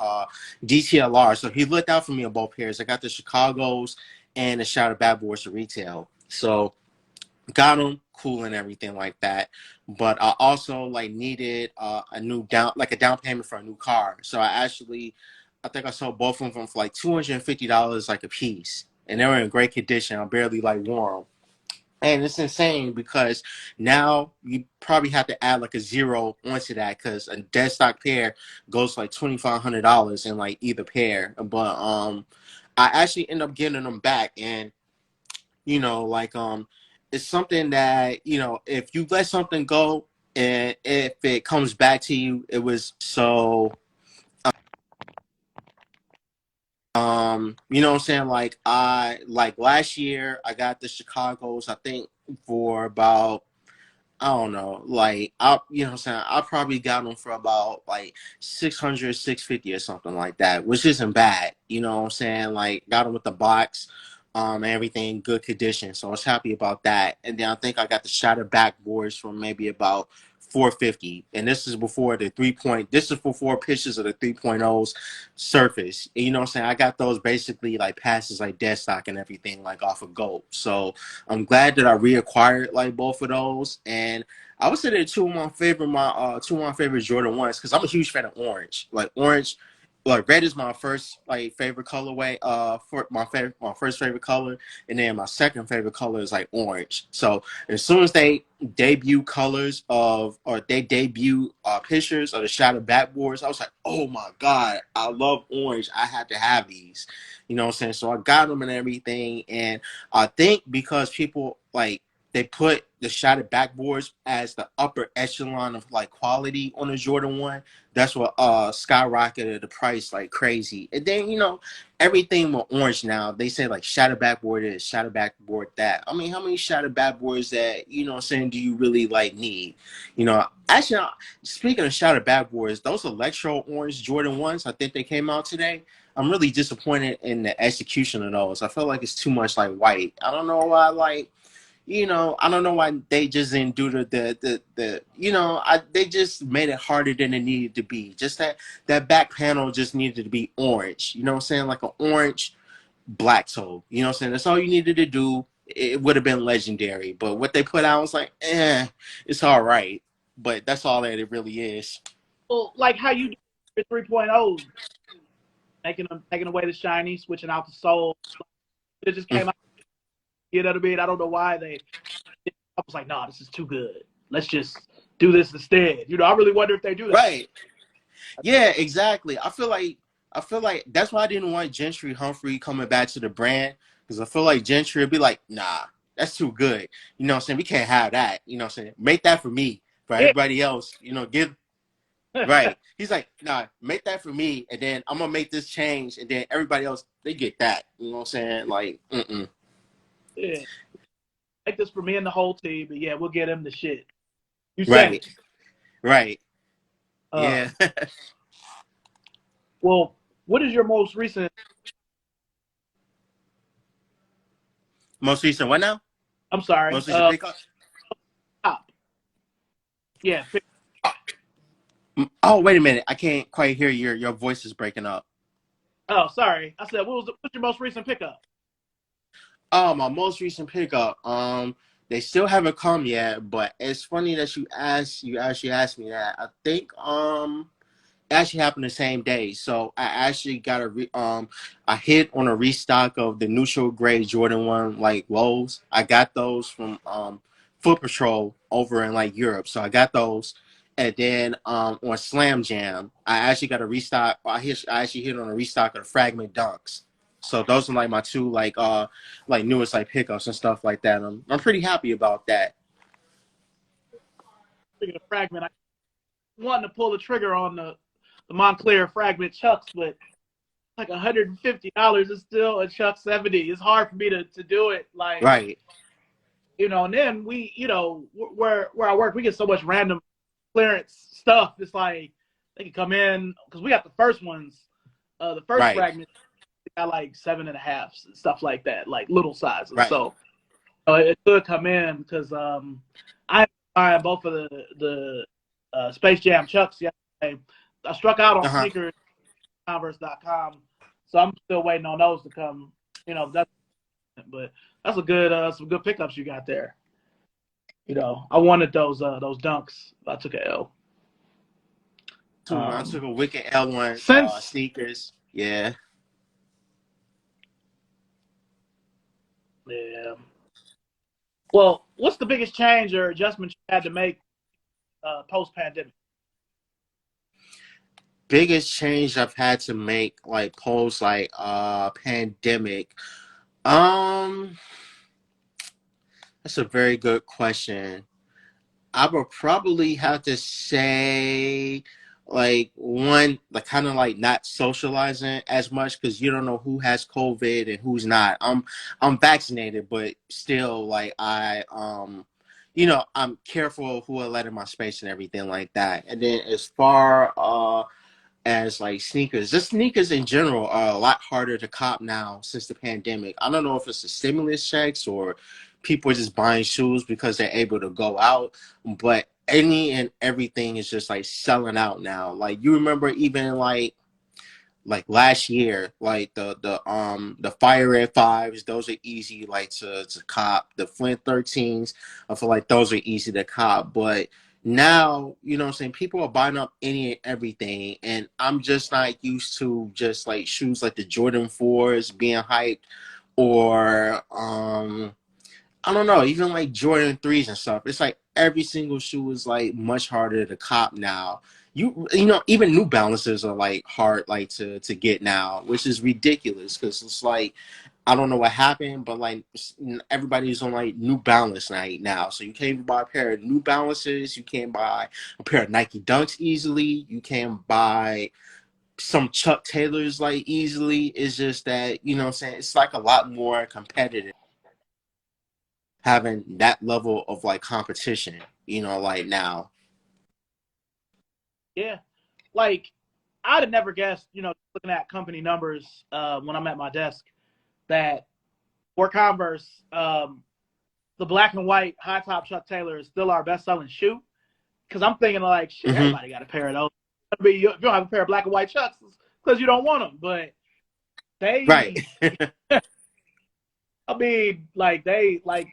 B: DTLR. So he looked out for me on both pairs. I got the Chicago's and the shattered backboards to retail. So got them cool and everything like that, but I also like needed a new down payment for a new car. So I think I sold both of them for like $250 like a piece, and they were in great condition. I barely like wore them. And it's insane because now you probably have to add like a zero onto that because a dead stock pair goes like $2,500 in like either pair. But I actually end up getting them back, and like it's something that if you let something go and if it comes back to you, it was so what I'm saying, like I like last year I got the Chicago's, I think, for about, I don't know, like I, what I'm saying, I probably got them for about like 600, 650 or something like that, which isn't bad. What I'm saying, like got them with the box, everything good condition. So I was happy about that. And then I think I got the shattered backboards for maybe about 450. And this is before the 3 point. This is before pictures of the 3.0's surface. And you know what I'm saying? I got those basically like passes like dead stock and everything like off of Gold. So I'm glad that I reacquired like both of those. And I would say they're two of my favorite Jordan ones because I'm a huge fan of orange. Like orange, like red is my first like favorite colorway. For my first favorite color, and then my second favorite color is like orange. So as soon as they debut colors of, or they debut pictures of the shadow backboards, I was like, oh my god, I love orange. I had to have these. You know what I'm saying? So I got them and everything, and I think because people like they put the shattered backboards as the upper echelon of like quality on the Jordan 1. That's what skyrocketed the price like crazy. And then everything with orange now, they say like shattered backboard is, shattered backboard that. I mean, how many shattered backboards that what I'm saying, do you really like need? Actually, speaking of shattered backboards, those electro orange Jordan 1s, I think they came out today. I'm really disappointed in the execution of those. I feel like it's too much like white. I don't know why, like, I don't know why they just didn't do they just made it harder than it needed to be. Just that back panel just needed to be orange. You know what I'm saying? Like an orange black toe. You know what I'm saying? That's all you needed to do. It would have been legendary. But what they put out was like, it's all right. But that's all that it really is.
A: Well, like how you do your 3.0s, taking away the shiny, switching out the soul. It just came out. You know what I mean? I don't know why I was like, no, this is too good. Let's just do this instead. I really wonder if they do that.
B: Right. Yeah, exactly. I feel like that's why I didn't want Gentry Humphrey coming back to the brand, because I feel like Gentry would be like, nah, that's too good. You know what I'm saying? We can't have that. You know what I'm saying? Make that for me. For
A: Yeah.
B: everybody else, give right. He's like, nah, make that for me, and then I'm gonna make this change, and then everybody else, they get that. You know what I'm saying? Like,
A: Yeah. Make this for me and the whole team, but yeah, we'll get him the shit. You said it.
B: right, right.
A: Uh,
B: Yeah.
A: well, what is your most recent?
B: Most recent what now?
A: I'm sorry.
B: Most recent pickup?
A: Top. Yeah.
B: Oh, wait a minute. I can't quite hear your voice is breaking up.
A: Oh, sorry. I said, what's your most recent pickup?
B: Oh, my most recent pickup. They still haven't come yet, but it's funny that you actually asked me that. I think actually happened the same day. So I actually got I hit on a restock of the neutral gray Jordan 1 like lows. I got those from Foot Patrol over in like Europe. So I got those. And then on Slam Jam, I actually got a restock. I actually hit on a restock of the Fragment Dunks. So those are like my two like newest like pickups and stuff like that. I'm pretty happy about that.
A: Speaking of Fragment, I wanted to pull the trigger on the Montclair Fragment Chucks, but like $150 is still a Chuck 70. It's hard for me to do it. Like,
B: Right,
A: and then we, where I work, we get so much random clearance stuff. It's like they can come in because we got the first ones, the first
B: right,
A: fragment got like 7.5 stuff like that, like little sizes.
B: right.
A: So it could come in because I buying both of the Space Jam Chucks yesterday. I struck out on
B: Uh huh.
A: sneakers Converse.com, so I'm still waiting on those to come. That's but that's a good some good pickups you got there. I wanted those dunks. I took a L.
B: Too, man. I took a wicked L1
A: Since
B: sneakers. Yeah.
A: yeah, well, what's the biggest change or adjustment you had to make post pandemic?
B: Biggest change I've had to make like post like pandemic. Um that's a very good question. I would probably have to say like one like kind of like not socializing as much because you don't know who has COVID and who's not. I'm vaccinated, but still like I'm careful of who I let in my space and everything like that. And then as far as like sneakers. Just sneakers in general are a lot harder to cop now since the pandemic. I don't know if it's the stimulus checks or people are just buying shoes because they're able to go out, but any and everything is just like selling out now. Like you remember even like last year, like the Fire Red Fives, those are easy like to cop. The Flint 13s, I feel like those are easy to cop. But now, you know what I'm saying, people are buying up any and everything, and I'm just not used to just like shoes like the Jordan 4s being hyped or I don't know, even like Jordan 3s and stuff. It's like every single shoe is like much harder to cop now. You know even New Balances are like hard like to get now, which is ridiculous because it's like I don't know what happened, but like everybody's on like New Balance night now. So you can't even buy a pair of New Balances. You can't buy a pair of Nike Dunks easily. You can't buy some Chuck Taylors like easily. It's just that you know what I'm saying. It's like a lot more competitive having that level of like competition, like now.
A: Yeah, like I'd have never guessed. Looking at company numbers when I'm at my desk, that for Converse, the black and white high top Chuck Taylor is still our best selling shoe. Because I'm thinking like, shit,
B: Hmm.
A: everybody got a pair of those. I mean, if you don't have a pair of black and white Chucks, because you don't want them. But
B: Right.
A: they, I mean, like they like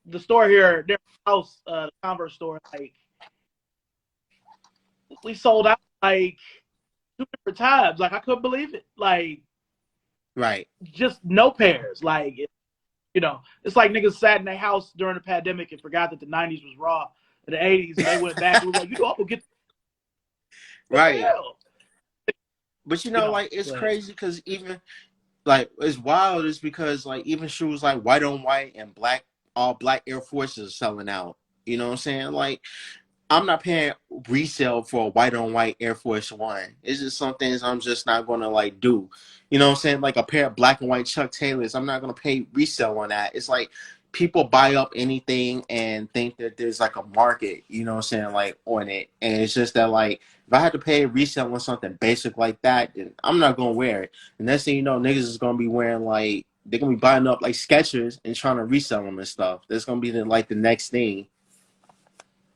A: the store here, their house, the Converse store, like we sold out like 2 different times. Like I couldn't believe it. Like
B: Right.
A: just no pairs. Like it's like niggas sat in their house during the pandemic and forgot that the '90s was raw, and the '80s, and they went back and was like, I'm gonna get what the
B: Right.
A: hell,
B: But like it's
A: But
B: crazy because even like it's wild is because like even shoes like white on white and black all black Air Forces are selling out. You know what I'm saying? Like I'm not paying resale for a white on white Air Force One. It's just some things I'm just not gonna like do. You know what I'm saying? Like a pair of black and white Chuck Taylors, I'm not gonna pay resale on that. It's like people buy up anything and think that there's like a market, you know what I'm saying, like on it. And it's just that like if I had to pay resale on something basic like that, then I'm not gonna wear it. And next thing you know, niggas is gonna be wearing like they're gonna be buying up like Skechers and trying to resell them and stuff. That's gonna be like the next thing.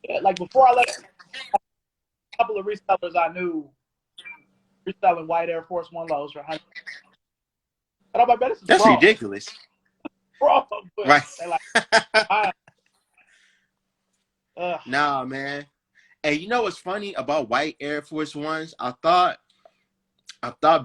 A: Yeah, like before I left, a couple of resellers I knew reselling white Air Force One lows for 100. And I'm like, man, this is
B: That's
A: fraud,
B: ridiculous.
A: fraud. But
B: Right.
A: they like, ah, ugh,
B: Nah, man. And you know what's funny about white Air Force Ones? I thought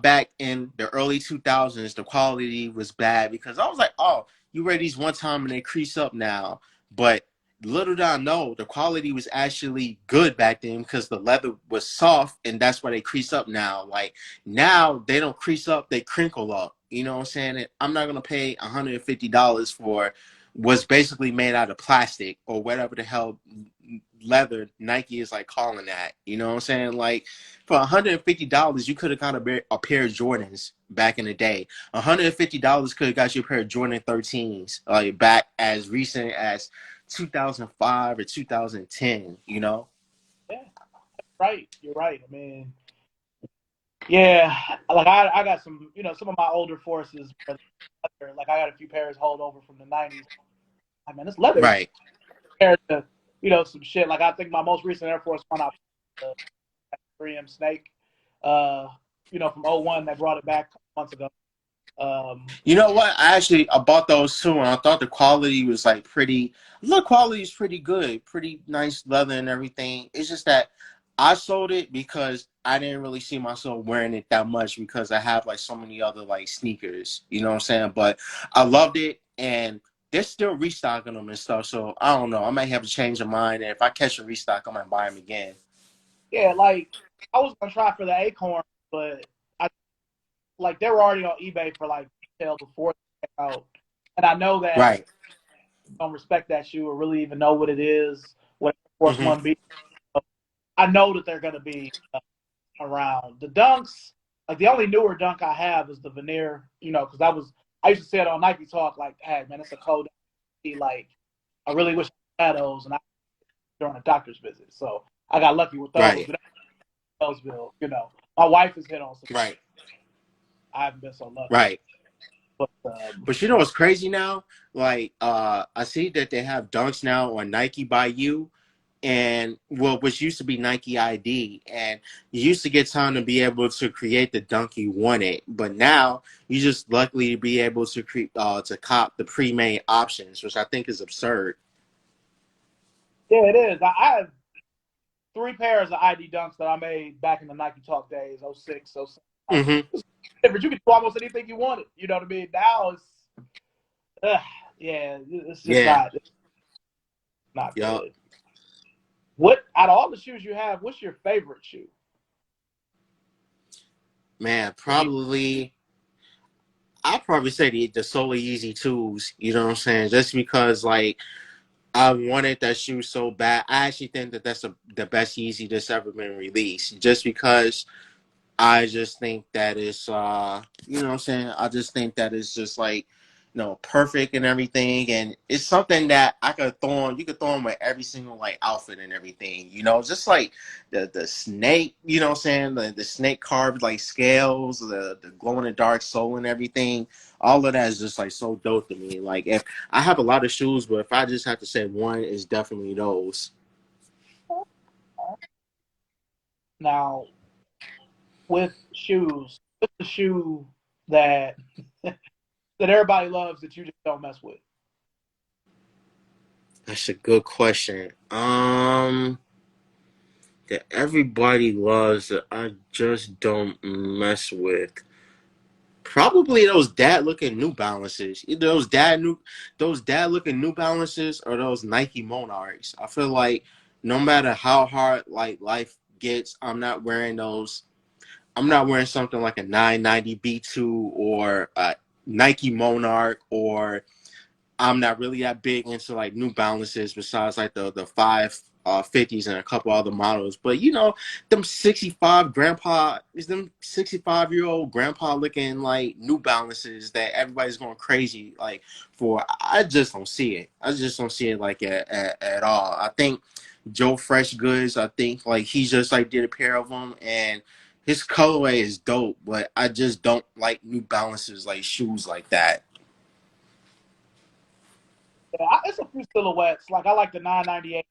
B: back in the early 2000s, the quality was bad because I was like, oh, you wear these one time and they crease up now. But little did I know, the quality was actually good back then because the leather was soft and that's why they crease up now. Like now, they don't crease up, they crinkle up. You know what I'm saying? And I'm not going to pay $150 for what's basically made out of plastic or whatever the hell leather Nike is like calling that. You know what I'm saying? Like, for $150, you could have got a pair of Jordans back in the day. $150 could have got you a pair of Jordan 13s, like back as recent as 2005 or 2010. You know?
A: yeah, right. You're right. I mean, yeah, like I got some, some of my older forces. Like I got a few pairs hold over from the '90s. I mean, this leather is
B: Right.
A: compared to, some shit. Like I think my most recent Air Force One, the 3M Snake, uh, from '01 that brought it back months ago.
B: You know what? I bought those too, and I thought the quality was like pretty. The quality is pretty good, pretty nice leather and everything. It's just that I sold it because I didn't really see myself wearing it that much because I have like so many other like sneakers. You know what I'm saying? But I loved it, and they're still restocking them and stuff. So I don't know. I might have to change my mind, and if I catch a restock, I might buy them again.
A: yeah, like I was gonna try for the Acorn, but I like they were already on eBay for like retail before they came out, and I know that
B: Right.
A: I don't respect that shoe or really even know what it is, what Air Force
B: Mm-hmm.
A: One be. I know that they're gonna be around. The dunks, like the only newer dunk I have is the veneer, because I used to say it on Nike Talk, like, hey man, it's a code. Like, I really wish I had those, and I during a doctor's visit. So I got lucky with those,
B: Right.
A: but Ellisville, my wife has hit on some.
B: Right.
A: I haven't been so lucky,
B: Right.
A: but
B: But you know what's crazy now? Like, I see that they have dunks now on Nike by You, and well, which used to be Nike ID, and you used to get time to be able to create the dunk you wanted, but now you just luckily to be able to to cop the pre-made options, which I think is absurd.
A: yeah, it is. I have three pairs of ID dunks that I made back in the Nike Talk days, '06, '07. Like,
B: Mm-hmm.
A: it's different. You can do almost anything you wanted. You know what I mean? Now uh, yeah, it's just
B: Yeah.
A: not
B: Yup.
A: good. What out of all the shoes you have, what's your favorite shoe?
B: Man,
A: For me,
B: probably. I'd probably say the Solar Easy twos. You know what I'm saying? Just because like I wanted that shoe so bad. I actually think that that's the best Yeezy that's ever been released. Just because I just think that it's you know what I'm saying? I just think that it's just like, perfect and everything, and it's something that I could throw on. You could throw on with every single like outfit and everything, just like the snake, you know what I'm saying? The snake carved like scales, the glow in the dark sole and everything. All of that is just like so dope to me. Like, if I have a lot of shoes, but if I just have to say one, it's definitely those.
A: now with shoes, what's the shoe that that everybody loves that you just don't mess with?
B: That's a good question. That everybody loves that I just don't mess with. Probably those dad looking New Balances. Either those dad looking New Balances or those Nike Monarchs. I feel like no matter how hard like life gets, I'm not wearing those. I'm not wearing something like a 990 B2 or a Nike Monarch, or I'm not really that big into like New Balances besides like the 550s and a couple other models. But them 65-year-old grandpa looking like New Balances that everybody's going crazy like for. I just don't see it. I just don't see it like at all. I think Joe Fresh Goods, I think like he just like did a pair of them, and his colorway is dope, but I just don't like New Balances like shoes like that.
A: Yeah, it's a few silhouettes. Like I like the 998.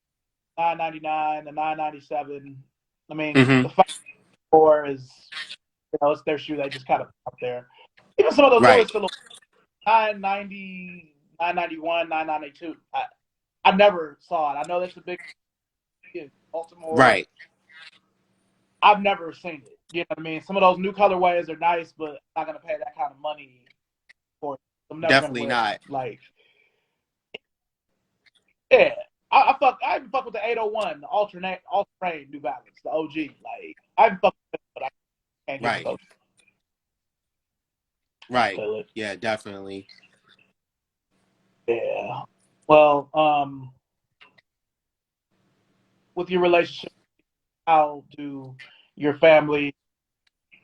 A: 999, the 997. I mean,
B: Mm-hmm.
A: the 54 is, it's their shoe. They just kind of out there. Even some of those newer
B: Right.
A: silhouettes, 990, 991, 992. I never saw it. I know that's a big in Baltimore.
B: Right.
A: I've never seen it. You know what I mean? Some of those new colorways are nice, but I'm not gonna pay that kind of money for it. I'm never gonna
B: Definitely
A: wear them.
B: not.
A: Like, yeah. I even fuck with the 801, the alternate New Balance, the OG. Like, I even fuck with it, but I can't get with
B: Right.
A: those.
B: Right.
A: Feel it.
B: Yeah, definitely.
A: Yeah. Well, with your relationship, how do your family,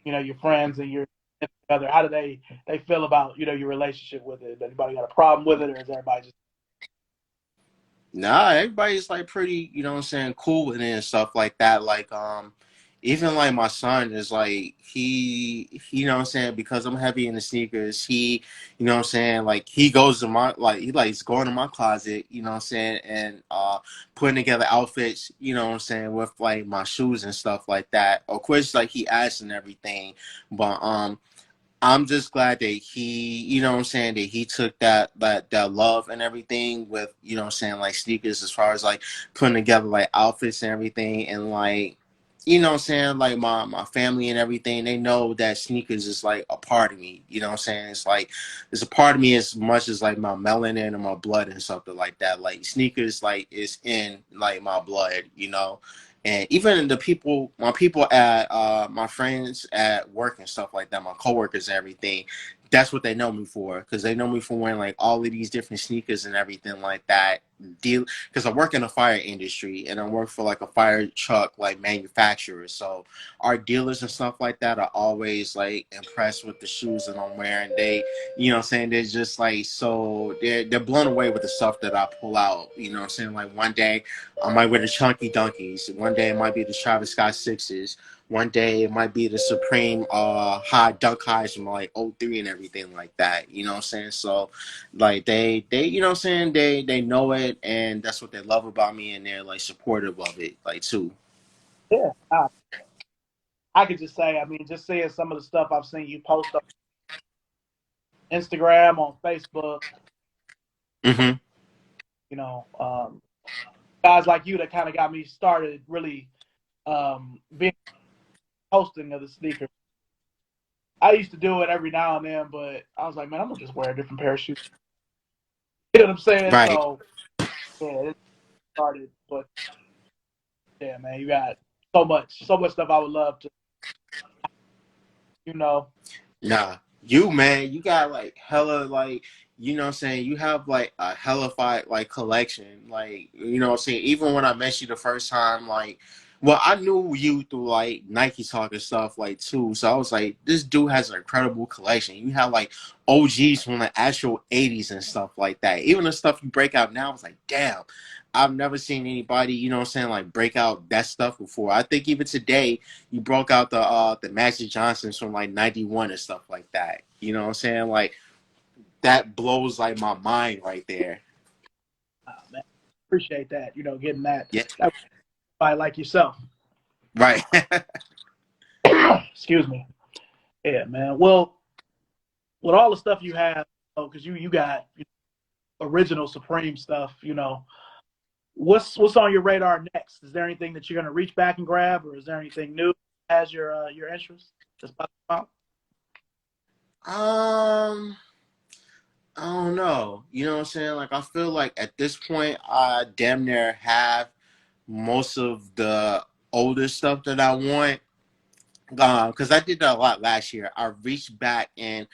A: your friends and your other, how do they feel about, your relationship with it? Anybody got a problem with it, or is everybody just
B: Nah, everybody's like pretty, you know what I'm saying, cool with it and stuff like that. Like, even like my son is like you know what I'm saying, because I'm heavy in the sneakers, you know what I'm saying, like he goes to my like he likes going to my closet, you know what I'm saying, and putting together outfits, you know what I'm saying, with like my shoes and stuff like that. Of course, like he asks and everything, but I'm just glad that he, you know what I'm saying, that he took that love and everything with, you know what I'm saying, like sneakers as far as like putting together like outfits and everything and like, you know what I'm saying, like my family and everything, they know that sneakers is like a part of me, you know what I'm saying? It's like it's a part of me as much as like my melanin and my blood and something like that. Like sneakers like is in like my blood, you know. And even the people, my people at my friends at work and stuff like that, my coworkers and everything, that's what they know me for, because they know me for wearing like all of these different sneakers and everything like that. Deal, because I work in the fire industry and I work for like a fire truck like manufacturer. So our dealers and stuff like that are always like impressed with the shoes that I'm wearing. They, you know what I'm saying, they're just like so they're blown away with the stuff that I pull out. You know what I'm saying? Like one day I might wear the Chunky Dunkies. One day it might be the Travis Scott Sixes. One day it might be the Supreme high dunk highs from like '03 and everything like that. You know what I'm saying? So like they you know what I'm saying, they know it and that's what they love about me and they're like supportive of it like too.
A: yeah? I could just say, I mean, just seeing some of the stuff I've seen you post on Instagram, on Facebook,
B: Hmm.
A: guys like you that kind of got me started really being posting of the sneakers. I used to do it every now and then, but I was like, man, I'm gonna just wear a different pair of shoes. You know what I'm saying?
B: Right.
A: So yeah, it started, but yeah, man, you got so much stuff I would love to, you know.
B: Nah, you man, you got like hella like you know what I'm saying, you have like a hellified like collection. Like, you know what I'm saying? Even when I met you the first time, like well, I knew you through like Nike Talk and stuff like too. So I was like, this dude has an incredible collection. You have like OGs from the actual 80s and stuff like that. Even the stuff you break out now, I was like, damn, I've never seen anybody, you know what I'm saying, like break out that stuff before. I think even today you broke out the Magic Johnsons from like '91 and stuff like that. You know what I'm saying? Like that blows like my mind right there.
A: Man, appreciate that. Getting that
B: Yeah.
A: by like yourself.
B: Right.
A: Excuse me. Yeah, man. Well, with all the stuff you have, because you got original Supreme stuff. What's on your radar next? Is there anything that you're gonna reach back and grab, or is there anything new that has your interest? That's about to come out?
B: um I don't know. You know what I'm saying? Like I feel like at this point I damn near have most of the older stuff that I want. Because I did that a lot last year. I reached back and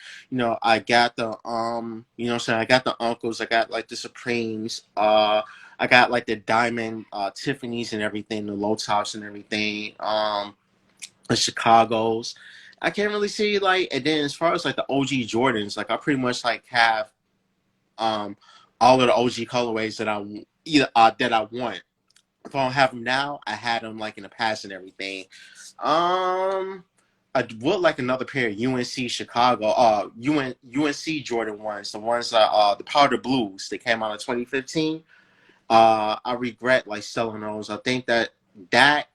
B: I got the you know what I'm saying, I got the uncles, I got like the Supremes, I got like the diamond Tiffany's and everything, the low tops and everything, the Chicago's. I can't really see like, and then as far as like the OG Jordans, like I pretty much like have um all of the OG colorways that that I want. If I don't have them now, I had them like in the past and everything. Um, I would like another pair of UNC Chicago, UNC Jordan ones, the ones the powder blues that came out in 2015. I regret like selling those. I think that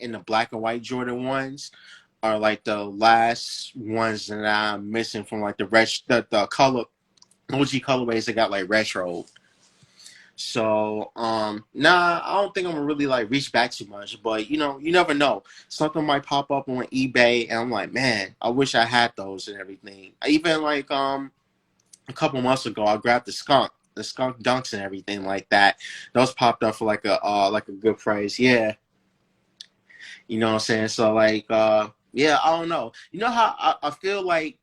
B: and the black and white Jordan ones are like the last ones that I'm missing from like the color OG colorways that got like retro. So nah, I don't think I'm gonna really like reach back too much, but you never know. Something might pop up on eBay and I'm like, man, I wish I had those and everything. I even like a couple months ago I grabbed the skunk dunks and everything like that. Those popped up for like a good price. Yeah. You know what I'm saying? So like, yeah, I don't know. You know how I feel like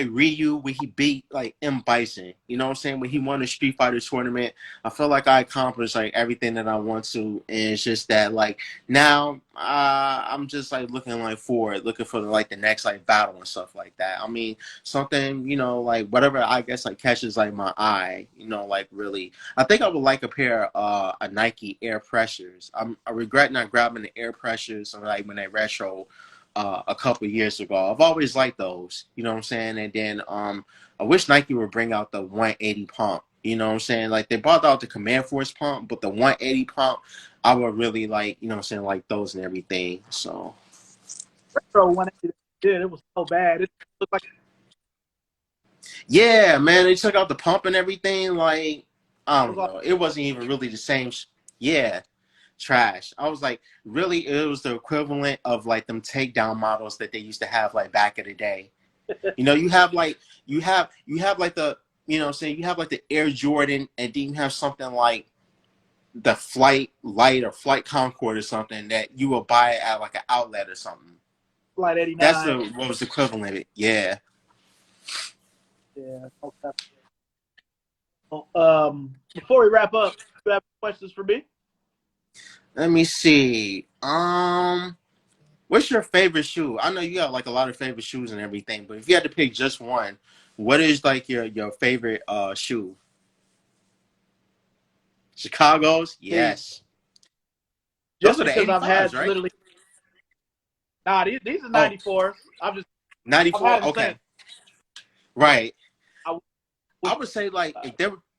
B: Ryu when he beat like M Bison. You know what I'm saying? When he won the Street Fighter tournament, I feel like I accomplished like everything that I want to, and it's just that like now I'm just like looking like forward, looking for like the next like battle and stuff like that. I mean, something like whatever I guess like catches like my eye. Like really. I think I would like a pair of a Nike Air Pressures. I regret not grabbing the Air Pressures like when they retro a couple of years ago. I've always liked those. You know what I'm saying? And then I wish Nike would bring out the 180 pump. You know what I'm saying? Like they brought out the Command Force pump, but the 180 pump, I would really like. You know what I'm saying? Like those and everything. So
A: Retro one did, it was so bad. It looked like
B: yeah, man, they took out the pump and everything. Like I
A: it was
B: don't
A: all
B: know, it wasn't even really the same. Yeah, trash. I was like, really, it was the equivalent of like them takedown models that they used to have like back in the day. You have like you have like the what I'm saying, you have like the Air Jordan, and then you have something like the Flight Light or Flight Concord or something that you will buy at like an outlet or something.
A: Flight
B: That's
A: 89.
B: the what was the equivalent of it. Yeah.
A: Yeah. Okay. Well, before we wrap up, do you have questions for me?
B: Let me see. What's your favorite shoe? I know you got like a lot of favorite shoes and everything, but if you had to pick just one, what is like your favorite shoe? Chicago's?
A: See,
B: Yes. Those
A: just
B: are the
A: because I've
B: 85s,
A: had
B: right?
A: literally, nah, these are
B: Oh,
A: 94s. I've
B: 94.
A: had them since.
B: Okay. Right.
A: I
B: I
A: was
B: would say like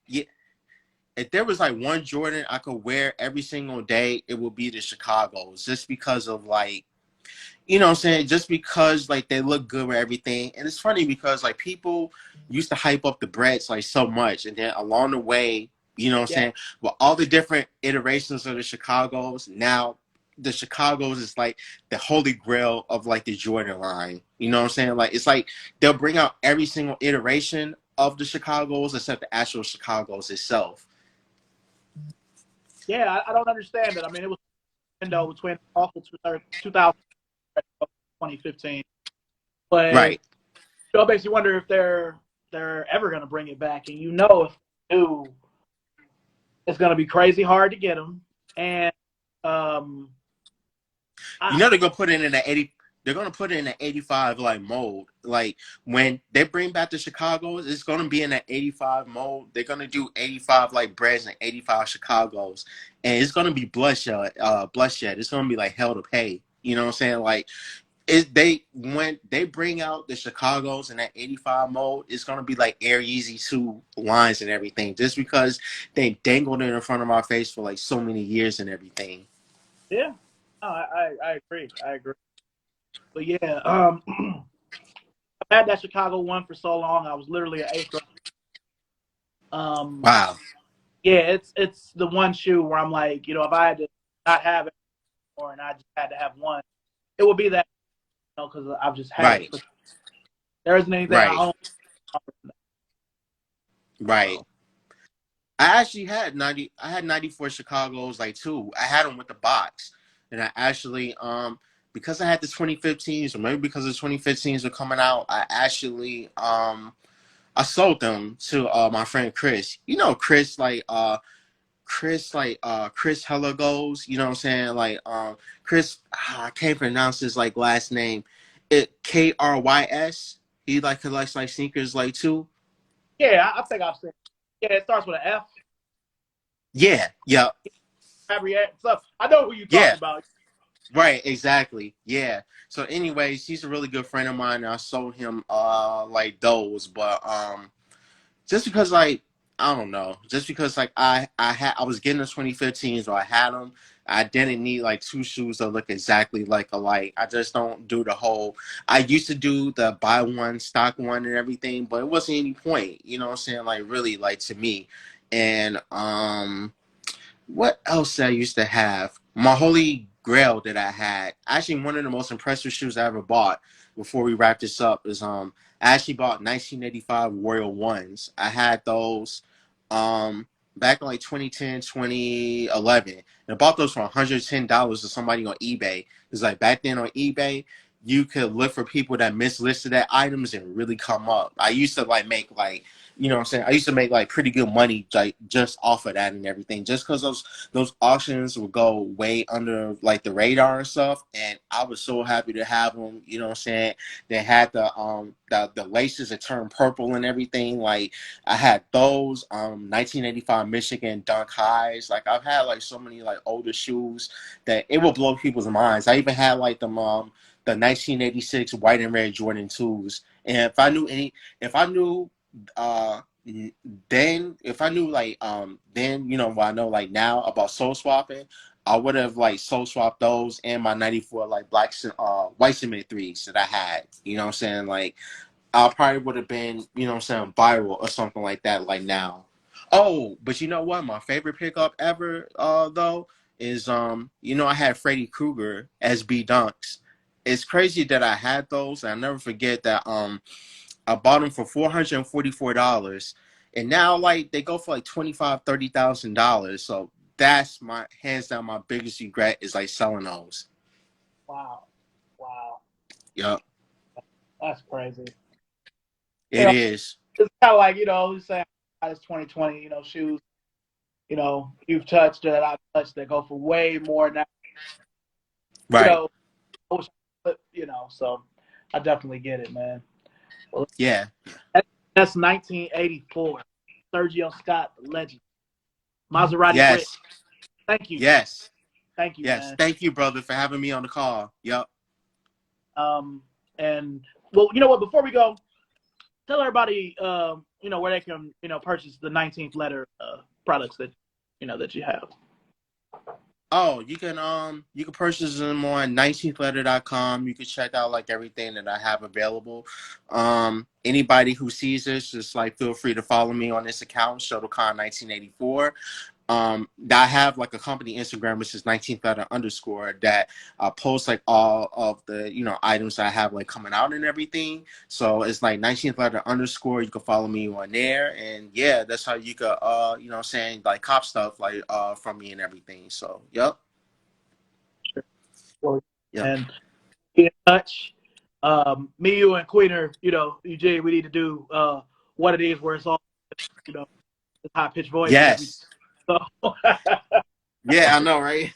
B: yeah, if there was like one Jordan I could wear every single day, it would be the Chicago's just because of like what I'm saying, just because like they look good with everything. And it's funny because like people used to hype up the breads like so much, and then along the way, what I'm
A: yeah,
B: saying, with all the different iterations of the Chicago's, now the Chicago's is like the holy grail of like the Jordan line. You know what I'm saying? Like it's like they'll bring out every single iteration of the Chicago's except the actual Chicago's itself.
A: yeah. I don't understand it. I mean, it was a window between awful 2000 2015, but
B: Right.
A: I basically wonder if they're ever going to bring it back. And if they do, it's going to be crazy hard to get them. And um, I,
B: They're gonna put it in the 80. They're gonna put it in the 85 like mode. Like when they bring back the Chicago's, it's gonna be in that 85 mode. They're gonna do 85 like breads and 85 Chicago's, and it's gonna be bloodshed. Bloodshed. It's gonna be like hell to pay. You know what I'm saying? Like when they bring out the Chicago's in that 85 mode, it's gonna be like Air Yeezy 2 lines and everything, just because they dangled it in front of my face for like so many years and everything.
A: yeah, no, I agree. I agree. But yeah, I've had that Chicago one for so long. I was literally an eighth grade. Um,
B: Wow.
A: yeah, it's the one shoe where I'm like, if I had to not have it anymore and I just had to have one, it would be that, because I've just had it.
B: Right.
A: There isn't anything I
B: Right.
A: own.
B: Right.
A: So
B: I actually had 90. I had 94 Chicago's like two. I had them with the box, and I actually because I had the 2015s, or maybe because the 2015s were coming out, I actually I sold them to my friend Chris. Chris Chris Hella goes. You know what I'm saying? Like Chris, I can't pronounce his like last name. It Krys. He like collects like sneakers like too.
A: yeah, I think I've seen. Yeah, it starts with an F.
B: Yeah, yeah,
A: So I know who you're
B: yeah.
A: talking about.
B: Right, exactly. Yeah. So anyways, he's a really good friend of mine, and I sold him like those. But just because like I don't know. Just because like I was getting the 2015, so I had them. I didn't need like two shoes that look exactly like alike. I just don't do the whole. I used to do the buy one stock one and everything, but it wasn't any point. You know what I'm saying? Like really, like to me, and what else did I used to have? My holy grail that I had. Actually, one of the most impressive shoes I ever bought. Before we wrap this up, is I actually bought 1985 Royal Ones. I had those back in like 2010, 2011, and I bought those for $110 to somebody on eBay. It's like back then on eBay, you could look for people that mislisted that items and really come up. I used to like make like you know what I'm saying? I used to make like pretty good money like just off of that and everything. Just because those auctions would go way under like the radar and stuff. And I was so happy to have them, you know what I'm saying? They had the laces that turned purple and everything. Like I had those 1985 Michigan Dunk Highs. Like I've had like so many like older shoes that it will blow people's minds. I even had like the 1986 white and red Jordan 2s. And if I knew uh then if I knew like then you know what I know like now about soul swapping, I would have like soul swapped those and my 94 like white cement threes that I had. You know what I'm saying? Like I probably would have been, you know what I'm saying, viral or something like that like now. Oh, but you know what? My favorite pickup ever though is you know I had Freddy Krueger SB Dunks. It's crazy that I had those. I'll never forget that I bought them for $444, and now like they go for like $25,000, $30,000. So that's my hands down my biggest regret is like selling those.
A: Wow, wow,
B: Yep,
A: that's crazy. You
B: it
A: know,
B: is.
A: it's kind of like you say it's 2020. Shoes. You've touched that I've touched that go for way more now. You
B: Right.
A: know, so I definitely get it, man. Well,
B: Yeah.
A: that's 1984. Sergio Scott, the legend. Maserati brick.
B: Yes.
A: Thank you,
B: Yes.
A: thank you,
B: Yes.
A: man.
B: Thank you, brother, for having me on the call. Yep.
A: Um, and well, you know what? Before we go, tell everybody, where they can, purchase the 19th letter products that you have.
B: Oh, you can purchase them on 19thletter.com. You can check out like everything that I have available. Anybody who sees this, just like feel free to follow me on this account, Shuttlecon1984. I have like a company Instagram, which is 19th letter underscore, that posts like all of the items I have like coming out and everything. So it's like 19th letter underscore. You can follow me on there, and yeah, that's how you could saying like cop stuff like from me and everything. So yep.
A: Well,
B: Yep.
A: and be in touch. Me, you, and Queener, EJ, we need to do what it is where it's all, you know, high pitched voice and everything.
B: Yes.
A: So,
B: Yeah, I know, right?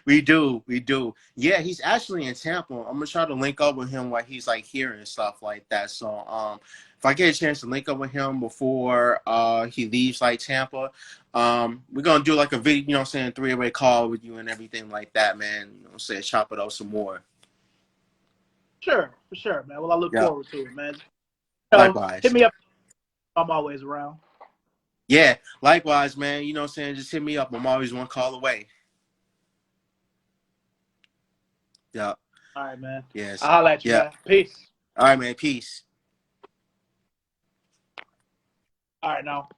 B: We do, we do. Yeah, he's actually in Tampa. I'm gonna try to link up with him while he's like here and stuff like that. So, if I get a chance to link up with him before he leaves like Tampa, we're gonna do like a video, you know what I'm saying, three-way call with you and everything like that, man. You know what I'm saying, chop it up some more.
A: sure, for sure, man. Well, I look
B: Yeah,
A: forward to it, man. Hit
B: likewise.
A: me up. I'm always around.
B: Yeah, likewise, man. You know what I'm saying, just hit me up. I'm always one call away. Yeah.
A: All right, man.
B: Yes.
A: I'll holler at you,
B: Yeah.
A: man. Peace.
B: All right, man. Peace.
A: All right, now.